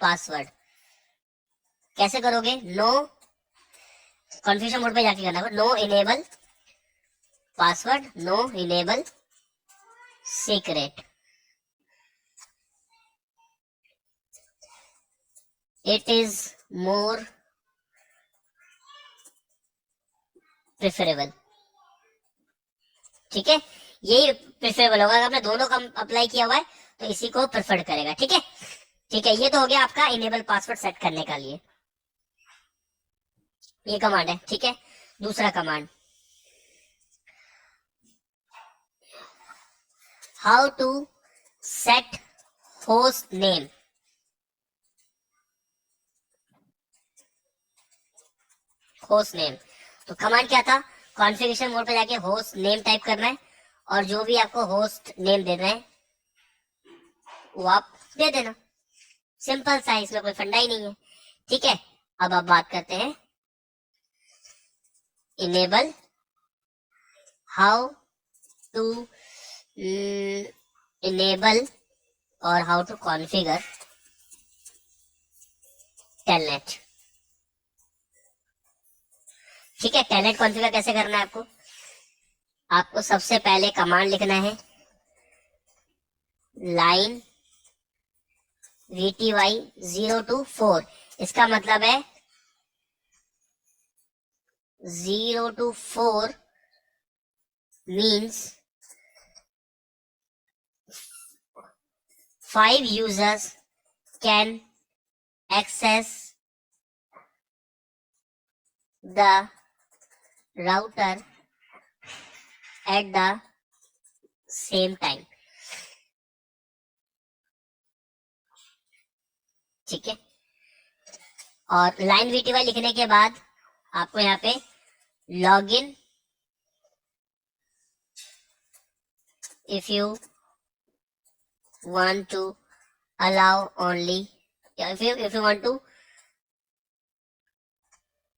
password, कैसे करोगे? नो कॉन्फ़िगरेशन मोड पे जाके करना है, no enable password, no enable secret, it is more preferable, ठीक है। यही प्रेफरेबल होगा, अगर आपने दोनों का अप्लाई किया हुआ है तो इसी को प्रेफर करेगा, ठीक है। ठीक है, ये तो हो गया आपका इनेबल पासवर्ड सेट करने का लिए, ये कमांड है, ठीक है। दूसरा command, how to set host name, host name, तो कमांड क्या था? कॉन्फ़िगरेशन मोड पे जाके होस्ट नेम टाइप करना है, और जो भी आपको होस्ट नेम देना है वो आप दे देना, सिंपल सा, इसमें कोई फंडा ही नहीं है, ठीक है। अब आप बात करते हैं इनेबल हाउ टू इनेबल और हाउ टू कॉन्फ़िगर टेलनेट, ठीक है। टेलनेट कॉन्फ़िगर कैसे करना है आपको? आपको सबसे पहले कमांड लिखना है लाइन VTY 0 to 4, इसका मतलब है 0 to 4 means 5 users can access the router at the same time, ठीक है। और लाइन VTY लिखने के बाद आपको यहाँ पे login, if you want to allow only, if you want to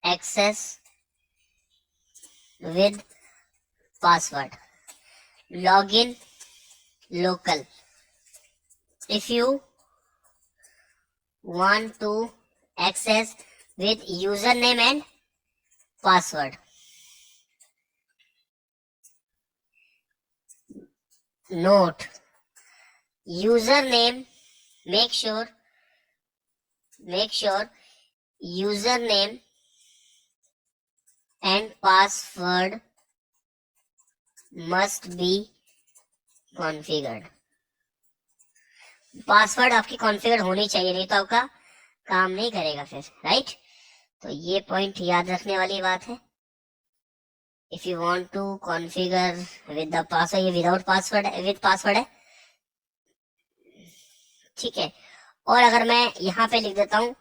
access with password, login local, if you want to access with username and password, note username, make sure username and password must be configured, password आपकी configure होनी चाहिए, नहीं तो आपका काम नहीं करेगा फिर, राइट। तो ये पॉइंट याद रखने वाली बात है। If you want to configure with the password, ये विदाउट पासवर्ड विद पासवर्ड है, ठीक है। और अगर मैं यहाँ पे लिख देता हूं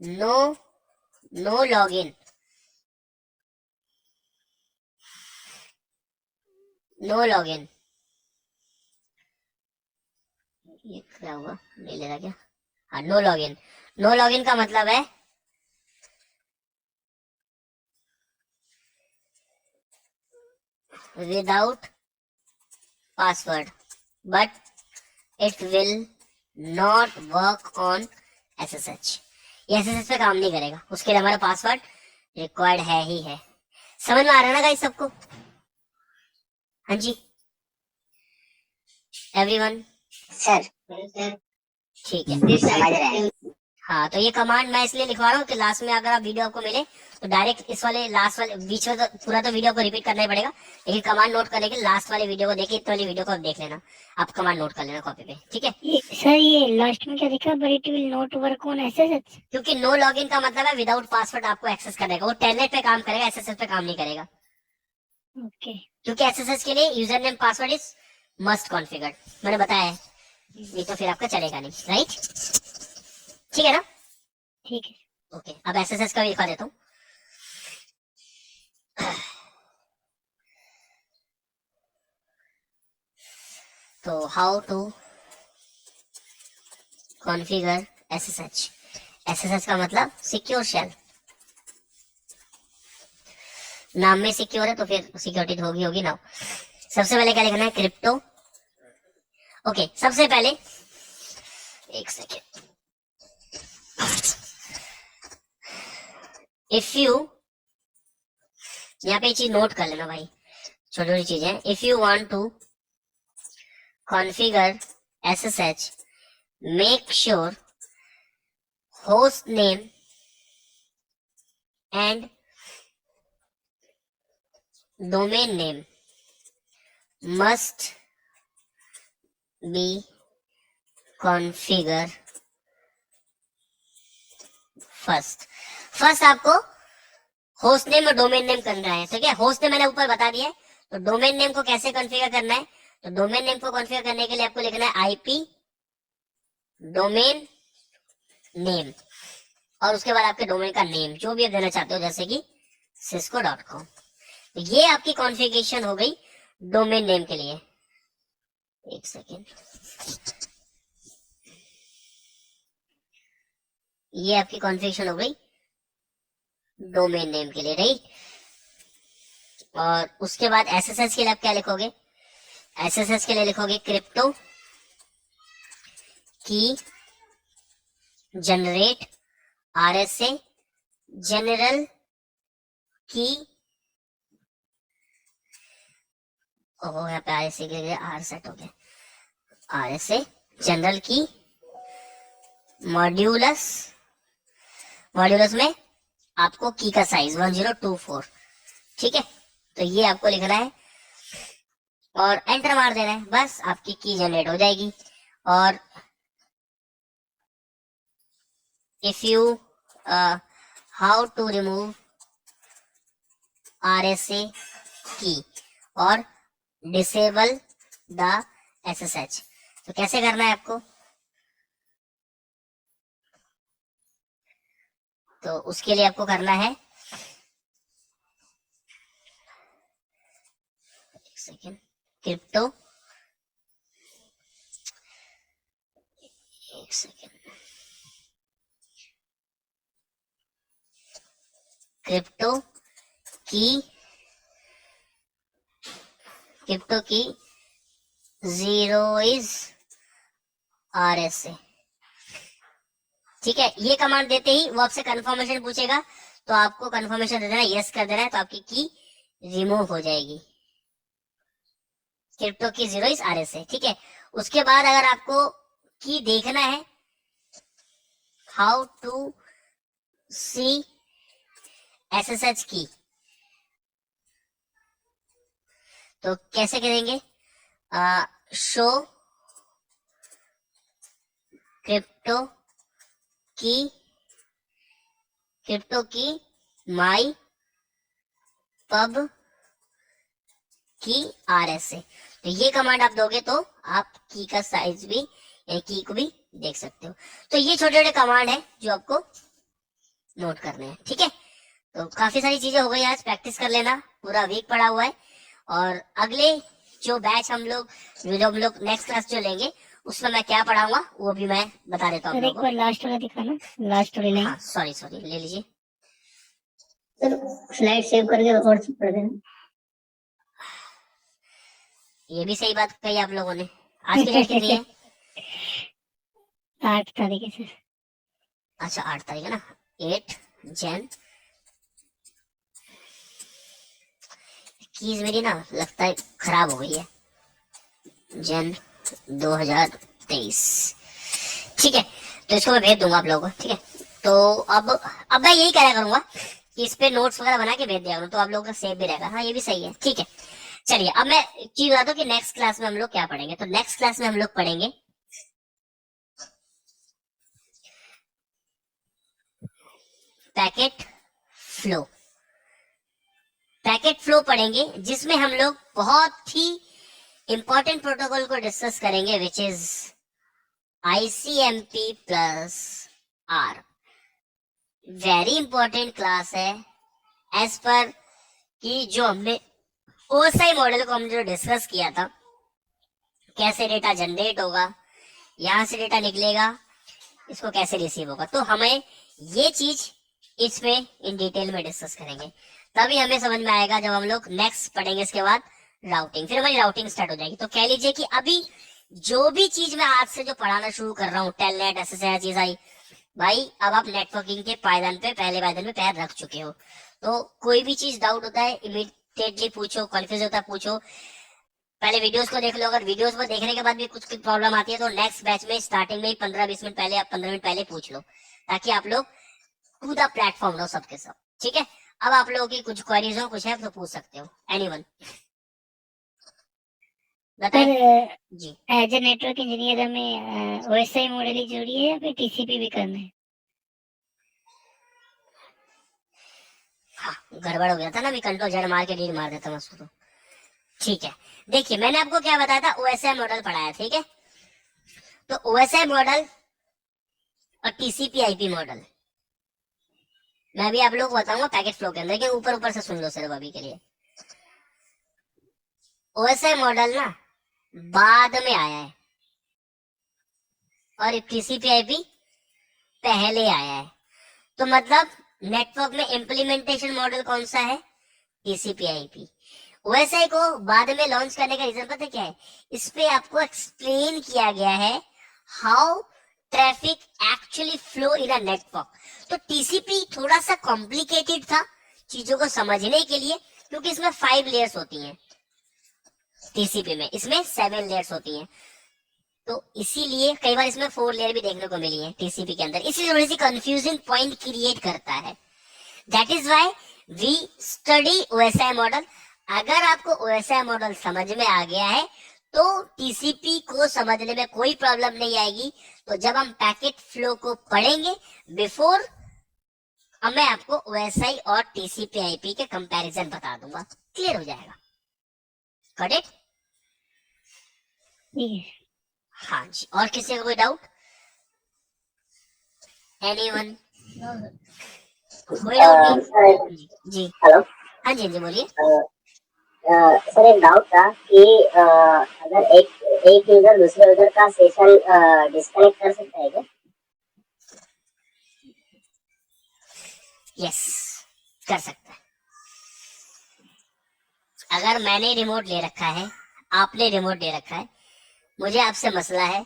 नो लॉगिन, नो लॉगिन, ये क्या हुआ, नहीं ले रहा क्या? हाँ, नो लॉगिन, नो लॉगिन का मतलब है without password, but it will not work on SSH, ये SSH पे काम नहीं करेगा, उसके लिए हमारा पासवर्ड रिक्वायर्ड है ही है। समझ में आ रहा है ना गाइस सबको? हाँ जी एवरीवन, सर ठीक है, समझ रहे हैं। हाँ, तो ये कमांड मैं इसलिए लिखवा रहा हूँ कि लास्ट में अगर आप वीडियो आपको मिले तो डायरेक्ट इस वाले लास्ट वाले बीच में तो पूरा तो वीडियो को रिपीट करना ही पड़ेगा, लेकिन कमांड नोट करने के लास्ट वाले वीडियो को देखिए, इतने वाली वीडियो को आप देख लेना, आप कमांड नोट कर लेना कॉपी पे, ठीक है। ये सर ये लास्ट में क्या लिखा, but it will not work on SSH. क्योंकि नो लॉगिन का मतलब है विदाउट पासवर्ड आपको एक्सेस करेगा, वो टेलनेट पे काम करेगा, एसएसएस पे काम नहीं करेगा, ओके क्योंकि एसएसएस के लिए user name password is must configured, मैंने बताया है, ये तो फिर आपका चलेगा नहीं, राइट, ठीक है ना। ठीक है। ओके, अब एसएसएस का भी दिखा देता हूँ। तो how to configure SSH, SSH का मतलब सिक्योर शेल, नाम में सिक्योर है तो फिर सिक्योरिटी होगी ना। सबसे पहले क्या लिखना है, क्रिप्टो। ओके, सबसे पहले एक सेकेंड, इफ यू, यहाँ पे चीज नोट कर लेना भाई, छोटी छोटी चीजें। If you want to configure SSH, make sure host name and domain name must be configured first आपको होस्ट नेम और डोमेन नेम करना है, ठीक है। होस्ट नेम मैंने ऊपर बता दिया है, तो डोमेन नेम को कैसे कॉन्फ़िगर करना है, तो डोमेन नेम को कॉन्फ़िगर करने के लिए आपको लिखना है आईपी डोमेन नेम, और उसके बाद आपके डोमेन का नेम जो भी आप देना चाहते हो, जैसे कि cisco.com। ये आपकी कॉन्फ़िगरेशन हो गई डोमेन नेम के लिए। एक सेकेंड, ये आपकी कॉन्फ़िगरेशन हो गई डोमेन नेम के लिए, राइट। और उसके बाद एसएसएच के लिए आप क्या लिखोगे, एसएसएच के लिए लिखोगे crypto key generate RSA general की, ओहो यहाँ पे आरएसए के लिए आर सेट हो गया, आरएसए जनरल की मॉड्यूलस, मॉड्यूलस में आपको की का साइज 1024, ठीक है। तो ये आपको लिखना है और एंटर मार देना है, बस आपकी की जनरेट हो जाएगी। और if you how to remove RSA key और डिसेबल द एसएसएच, तो कैसे करना है आपको, तो उसके लिए आपको करना है, एक सेकेंड, क्रिप्टो, एक सेकेंड, क्रिप्टो की जीरो इज आरएसए, ठीक है। ये कमांड देते ही वो आपसे कंफर्मेशन पूछेगा, तो आपको कंफर्मेशन दे देना, यस कर देना है, तो आपकी की रिमूव हो जाएगी, क्रिप्टो की जीरो इज आरएसए, ठीक है। उसके बाद अगर आपको की देखना है, हाउ टू सी एसएसएच की, तो कैसे करेंगे, show crypto key my pub की आरएसए, तो ये कमांड आप दोगे तो आप की का साइज भी, की को भी देख सकते हो। तो ये छोटे छोटे कमांड है जो आपको नोट करने हैं, ठीक है। तो काफी सारी चीजें हो गई, आज प्रैक्टिस कर लेना, पूरा वीक पड़ा हुआ है। और अगले जो बैच हम लोग नेक्स्ट क्लास जो लेंगे उसमें मैं क्या पढ़ाऊंगा वो भी मैं बता देता हूँ। सर एक बार लास्ट वाला दिखाना, लास्ट वाली लाइन। हाँ सॉरी ले लीजिए, सर स्लाइड सेव करके और पढ़ देना। ये भी सही बात कही आप लोगों ने। आज की डेट कितनी है? 8 तारीख है सर। अच्छा 8 तारीख है ना, 8 जन। कीज मेरी ना लगता है खराब हो गई है, जन 2023, ठीक है। तो इसको मैं भेज दूंगा आप लोगों को, ठीक है। तो अब मैं यही करा करूंगा कि इस पे नोट्स वगैरह बना के भेज दिया करूँ, तो आप लोगों का सेव भी रहेगा। हाँ ये भी सही है, ठीक है। चलिए अब मैं एक चीज बता दूं कि नेक्स्ट क्लास में हम लोग क्या पढ़ेंगे। तो नेक्स्ट क्लास में हम लोग पढ़ेंगे पैकेट फ्लो। पैकेट फ्लो पढ़ेंगे, जिसमें हम लोग बहुत ही इंपॉर्टेंट प्रोटोकॉल को डिस्कस करेंगे, which is ICMP plus R। Very important class है एज पर कि जो हमने OSI मॉडल को हमने जो डिस्कस किया था, कैसे डेटा जनरेट होगा, यहां से डेटा निकलेगा, इसको कैसे रिसीव होगा। तो हमें ये चीज इसमें इन डिटेल में डिस्कस करेंगे, तभी हमें समझ में आएगा। जब हम लोग नेक्स्ट पढ़ेंगे इसके बाद राउटिंग, फिर हमारी राउटिंग स्टार्ट हो जाएगी। तो कह लीजिए कि अभी जो भी चीज मैं आज से जो पढ़ाना शुरू कर रहा हूँ, टेलनेट SSL चीज आई भाई, अब आप नेटवर्किंग के पायदान पे, पहले पायदान पे पैर रख चुके हो। तो कोई भी चीज डाउट होता है इमीडिएटली पूछो, कन्फ्यूज होता है पूछो, पहले वीडियोस को देख लो। अगर वीडियोस को देखने के बाद भी कुछ प्रॉब्लम आती है तो नेक्स्ट बैच में स्टार्टिंग में ही 15-20 मिनट पहले, आप 15 मिनट पहले पूछ लो, ताकि आप लोग पूरा प्लेटफॉर्म लो सबके सब, ठीक है। अब आप लोगों की कुछ क्वेरीज हो, कुछ है तो पूछ सकते हो, एनीवन बताइए सर जी। एज ए नेटवर्क इंजीनियर हमें OSI मॉडल ही जरूरी है या फिर TCP भी करना है? हाँ गड़बड़ हो गया था ना, अभी कंट्रोल Z मार के डील मार देता मैं उसको तो, ठीक है। देखिए मैंने आपको क्या बताया था, OSI मॉडल पढ़ाया, ठीक है। तो OSI मॉडल और TCP IP मॉडल मैं भी आप लोगों को बताऊंगा पैकेट फ्लो के अंदर, लेकिन ऊपर ऊपर से सुन लो सिर्फ अभी के लिए। OSI मॉडल ना बाद में आया है और TCP IP पहले आया है। तो मतलब नेटवर्क में इम्प्लीमेंटेशन मॉडल कौन सा है, TCP IP। OSI को बाद में लॉन्च करने का रीजन पता क्या है, इस पे आपको एक्सप्लेन किया गया है how traffic actually flow in a network. तो TCP थोड़ा सा कॉम्प्लिकेटेड था चीजों को समझने के लिए, क्योंकि इसमें 5 लेयर्स होती हैं, TCP में इसमें 7 लेयर्स होती हैं। तो इसीलिए कई बार इसमें 4 लेयर भी देखने को मिली है TCP के अंदर, इसलिए थोड़ी सी कंफ्यूजिंग पॉइंट क्रिएट करता है। That is why we study OSI model. अगर आपको OSI मॉडल समझ में आ गया है तो TCP को समझने में कोई प्रॉब्लम नहीं आएगी। तो जब हम पैकेट फ्लो को पढ़ेंगे बिफोर, अब मैं आपको OSI और TCP IP के कंपैरिजन बता दूंगा, क्लियर हो जाएगा। Got it? ठीक है। हाँ जी, और किसी का कोई डाउट? एनीवन? कोई डाउट नहीं? सर जी जी, हेलो हाँ जी हाँ जी बोलिए। सर एक डाउट था कि अगर एक यूजर दूसरे यूजर का सेशन डिस्कनेक्ट कर सकता है क्या? यस कर सकता है। अगर मैंने रिमोट ले रखा है, आपने रिमोट ले रखा है, मुझे आपसे मसला है,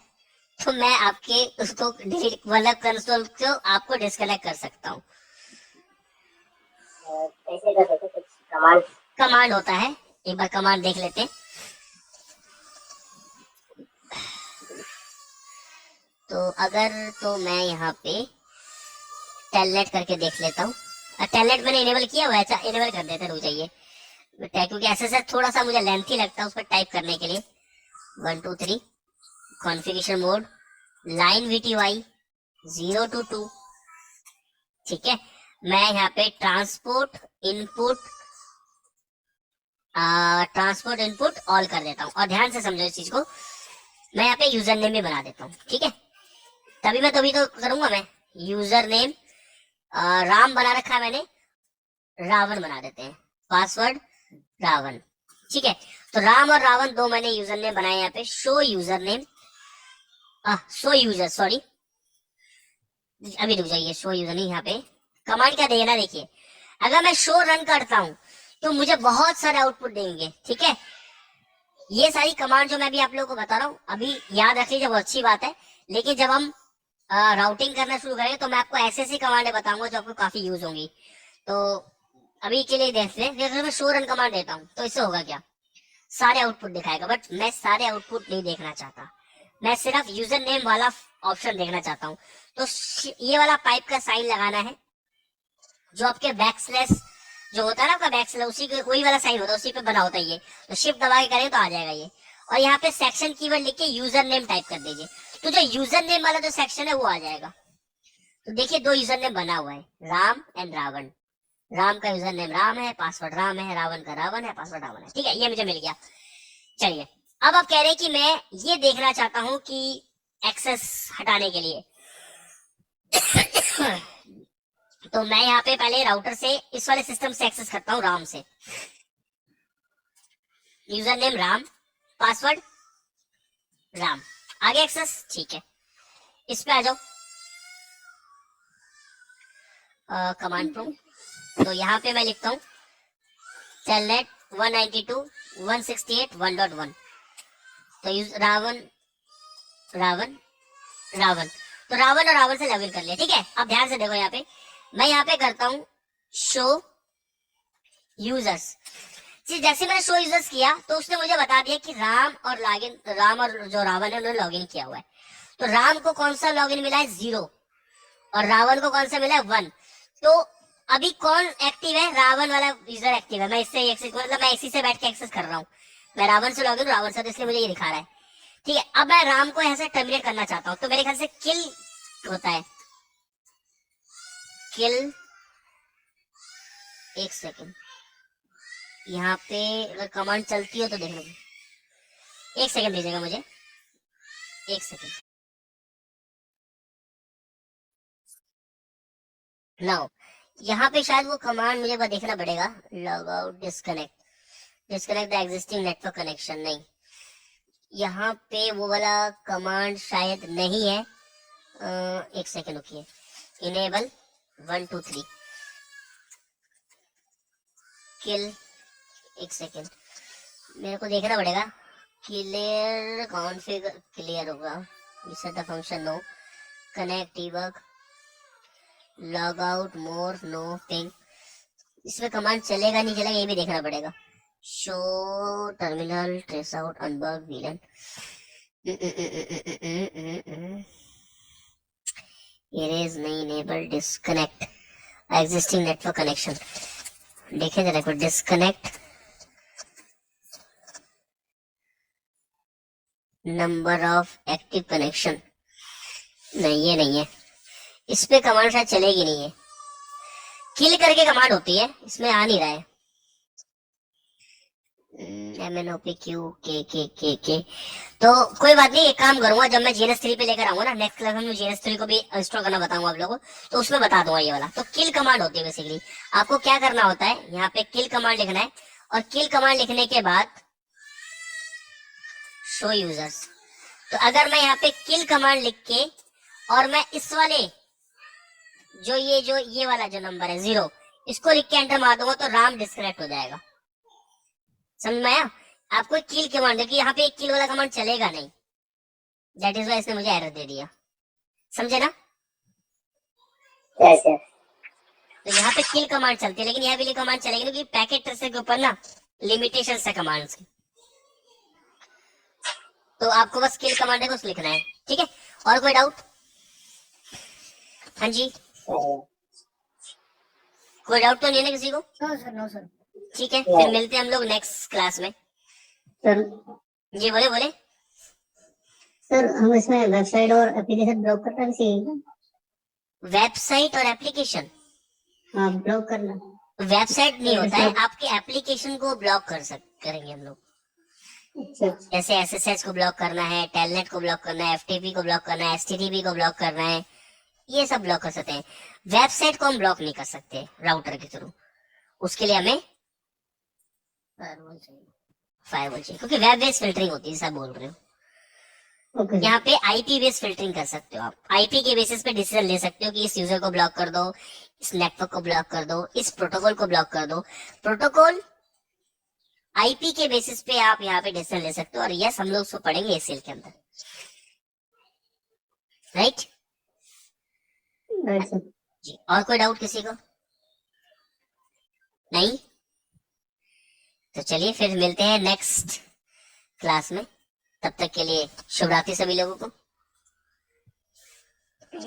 तो मैं आपके उसको डिलीट मतलब कंसोल को आपको डिस्कनेक्ट कर सकता हूँ। कैसे कर सकते, कुछ कमांड? कमांड होता है, एक बार कमांड देख लेते हैं। तो अगर तो मैं यहाँ पे टेलनेट करके देख लेता हूँ। टेलनेट मैंने इनेबल किया हुआ है, अच्छा इनेबल कर देते, रुक जाइए, क्योंकि SSL थोड़ा सा मुझे लेंथी लगता है उस पर टाइप करने के लिए। 1 2 3 configuration mode, line VTY 0 to 2, ठीक है। मैं यहाँ पे ट्रांसपोर्ट इनपुट ऑल कर देता हूँ, और ध्यान से समझो इस चीज को। मैं यहाँ पे यूजर नेम भी बना देता हूँ, ठीक है। तभी तो करूंगा मैं यूजर नेम राम बना रखा है मैंने, रावण बना देते हैं, पासवर्ड रावण, ठीक है। तो राम और रावण दो मैंने यूजर नेम बनाए यहाँ पे। Show user name, show user, sorry अभी रुक जाइए, शो यूजर नहीं, यहाँ पे कमांड क्या देना देखिए। अगर मैं शो रन करता हूं तो मुझे बहुत सारे आउटपुट देंगे, ठीक है। ये सारी कमांड जो मैं भी आप लोगों को बता रहा हूँ अभी याद रख लीजिए, वो अच्छी बात है। लेकिन जब हम राउटिंग करना शुरू करेंगे तो मैं आपको ऐसी कमांडें बताऊंगा जो आपको काफी यूज होंगी। तो अभी के लिए देखते हैं, अगर मैं शो रन कमांड देता हूँ तो इससे होगा क्या, सारे आउटपुट दिखाएगा, बट मैं सारे आउटपुट नहीं देखना चाहता। मैं सिर्फ यूजर नेम वाला ऑप्शन देखना चाहता हूँ। तो ये वाला पाइप का साइन लगाना है, जो आपके बैकस्लैश जो होता है ना आपका बैकस्लैश, उसी के वही वाला साइन होता है, उसी पे बना होता है ये। तो शिफ्ट दबा के करेंगे तो आ जाएगा ये। और यहाँ पे सेक्शन कीवर्ड लिख के यूजर नेम टाइप कर दीजिए, तो जो यूजर नेम वाला जो सेक्शन है वो आ जाएगा। तो देखिए 2 यूजर नेम बना हुआ है, राम एंड रावण। राम का यूजर नेम राम है, पासवर्ड राम है, रावण का रावण है, पासवर्ड रावण है। ठीक है, ये मुझे मिल गया। चलिए अब आप कह रहे हैं कि मैं ये देखना चाहता हूं कि एक्सेस हटाने के लिए तो मैं यहाँ पे पहले राउटर से इस वाले सिस्टम से एक्सेस करता हूँ, राम से। User name Ram, password Ram, आगे एक्सेस। ठीक है, इस पे आ जाओ, कमांड प्रोम्प्ट। तो यहाँ पे मैं लिखता हूँ टेलनेट 192.168.1.1। तो रावण रावण रावण, तो रावण और रावण से लॉगिन कर लिया। ठीक है, अब ध्यान से देखो, यहाँ पे मैं यहाँ पे करता हूँ शो यूजर्स। जैसे मैंने शो यूजर्स किया तो उसने मुझे बता दिया कि राम और जो रावण है उन्होंने लॉगिन किया हुआ है। तो राम को कौन सा लॉगिन मिला है 0 और रावण को कौन सा मिला है 1। तो अभी कौन एक्टिव है, रावण वाला यूजर एक्टिव है। मैं इससे मतलब मैं इसी से बैठ के एक्सेस कर रहा हूँ, मैं रावण से लॉगिन रावण से, तो इसलिए मुझे ये दिखा रहा है। ठीक है, अब मैं राम को यहाँ से टर्मिनेट करना चाहता हूँ, तो मेरे ख्याल से किल होता है, किल। एक सेकंड, यहाँ पे अगर कमांड चलती हो तो देख लो, एक सेकंड दीजिएगा मुझे, एक सेकंड। नाउ यहाँ पे शायद वो कमांड मुझे देखना पड़ेगा, log out disconnect the existing network connection. नहीं, यहाँ पे वो वाला कमांड शायद नहीं है। एक सेकंड रुकिए, इनेबल 1 2 3 किल। एक सेकंड मेरे को देखना पड़ेगा, क्लियर कॉन्फ़िगर, क्लियर होगा, reset the function, no connect debug, log out more, no ping. इसमें कमांड चलेगा नहीं चलेगा ये भी देखना पड़ेगा। Show terminal trace out unbug VLAN, erase नहीं, enable disconnect existing network connection. देखें जरा, disconnect number of active connection, नहीं ये नहीं है, इस पे कमांड शायद चलेगी नहीं है। किल करके कमांड होती है, इसमें आ नहीं रहा है। MNOPQKKKK। तो कोई बात नहीं, एक काम करूंगा, जब मैं GNS3 पे लेकर आऊंगा ना नेक्स्ट क्लास में, GNS3 को भी इंस्टॉल करना बताऊंगा आप लोगों को, तो उसमें बता दूंगा ये वाला। तो किल कमांड होती है बेसिकली। आपको क्या करना होता है, यहाँ पे किल कमांड लिखना है, और किल कमांड लिखने के बाद शो यूजर्स। तो अगर मैं यहाँ पे किल कमांड लिख के और मैं इस वाले जो ये वाला जो नंबर है 0, इसको लिख के एंटर मार दूंगा तो राम डिस्कनेक्ट हो जाएगा। समझ में आया? आपको किल कमांड, देखिए यहाँ पे एक किल वाला कमांड चलेगा नहीं, दैट इज वाई इसने मुझे एरर दे दिया। समझे ना? यस। तो यहाँ पे किल कमांड चलती है, लेकिन यहाँ भी कमांड चलेगी क्योंकि पैकेट ट्रेसर के ऊपर ना लिमिटेशन है कमांड्स की। तो आपको बस किल कमांड है कुछ लिखना है। ठीक है, और कोई डाउट? हाँ जी, कोई डाउट तो नहीं है ना किसी को? No sir. ठीक है, फिर मिलते हैं हम लोग नेक्स्ट क्लास में। सर जी बोले। सर हम इसमें वेबसाइट और एप्लीकेशन ब्लॉक करना भी सीखेंगे? वेबसाइट और एप्लीकेशन? हाँ, ब्लॉक करना। वेबसाइट नहीं होता है, आपके एप्लीकेशन को ब्लॉक करेंगे हम लोग। अच्छा। जैसे SSH को ब्लॉक करना है, टेलनेट को ब्लॉक करना है, FTP को ब्लॉक करना है, HTTP को ब्लॉक करना है, ये सब ब्लॉक कर सकते हैं। वेबसाइट को हम ब्लॉक नहीं कर सकते राउटर के थ्रू, उसके लिए हमें फायरवॉल चाहिए, क्योंकि वेब बेस्ड फिल्टरिंग होती है, सब बोल रहे हो। ओके। यहाँ पे IP बेस्ड फिल्टरिंग कर सकते हो आप, IP के बेसिस पे डिसीजन ले सकते हो कि इस यूजर को ब्लॉक कर दो, इस नेटवर्क को ब्लॉक कर दो, इस प्रोटोकॉल को ब्लॉक कर दो। प्रोटोकॉल IP के बेसिस पे आप यहाँ पे डिसीजन ले सकते हो, और यस हम लोग उसको पढ़ेंगे ACL के अंदर, राइट जी। और कोई डाउट किसी को? नहीं? तो चलिए फिर मिलते हैं नेक्स्ट क्लास में, तब तक के लिए शुभ रात्रि सभी लोगों को।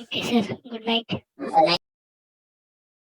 Okay sir, good night. Good night.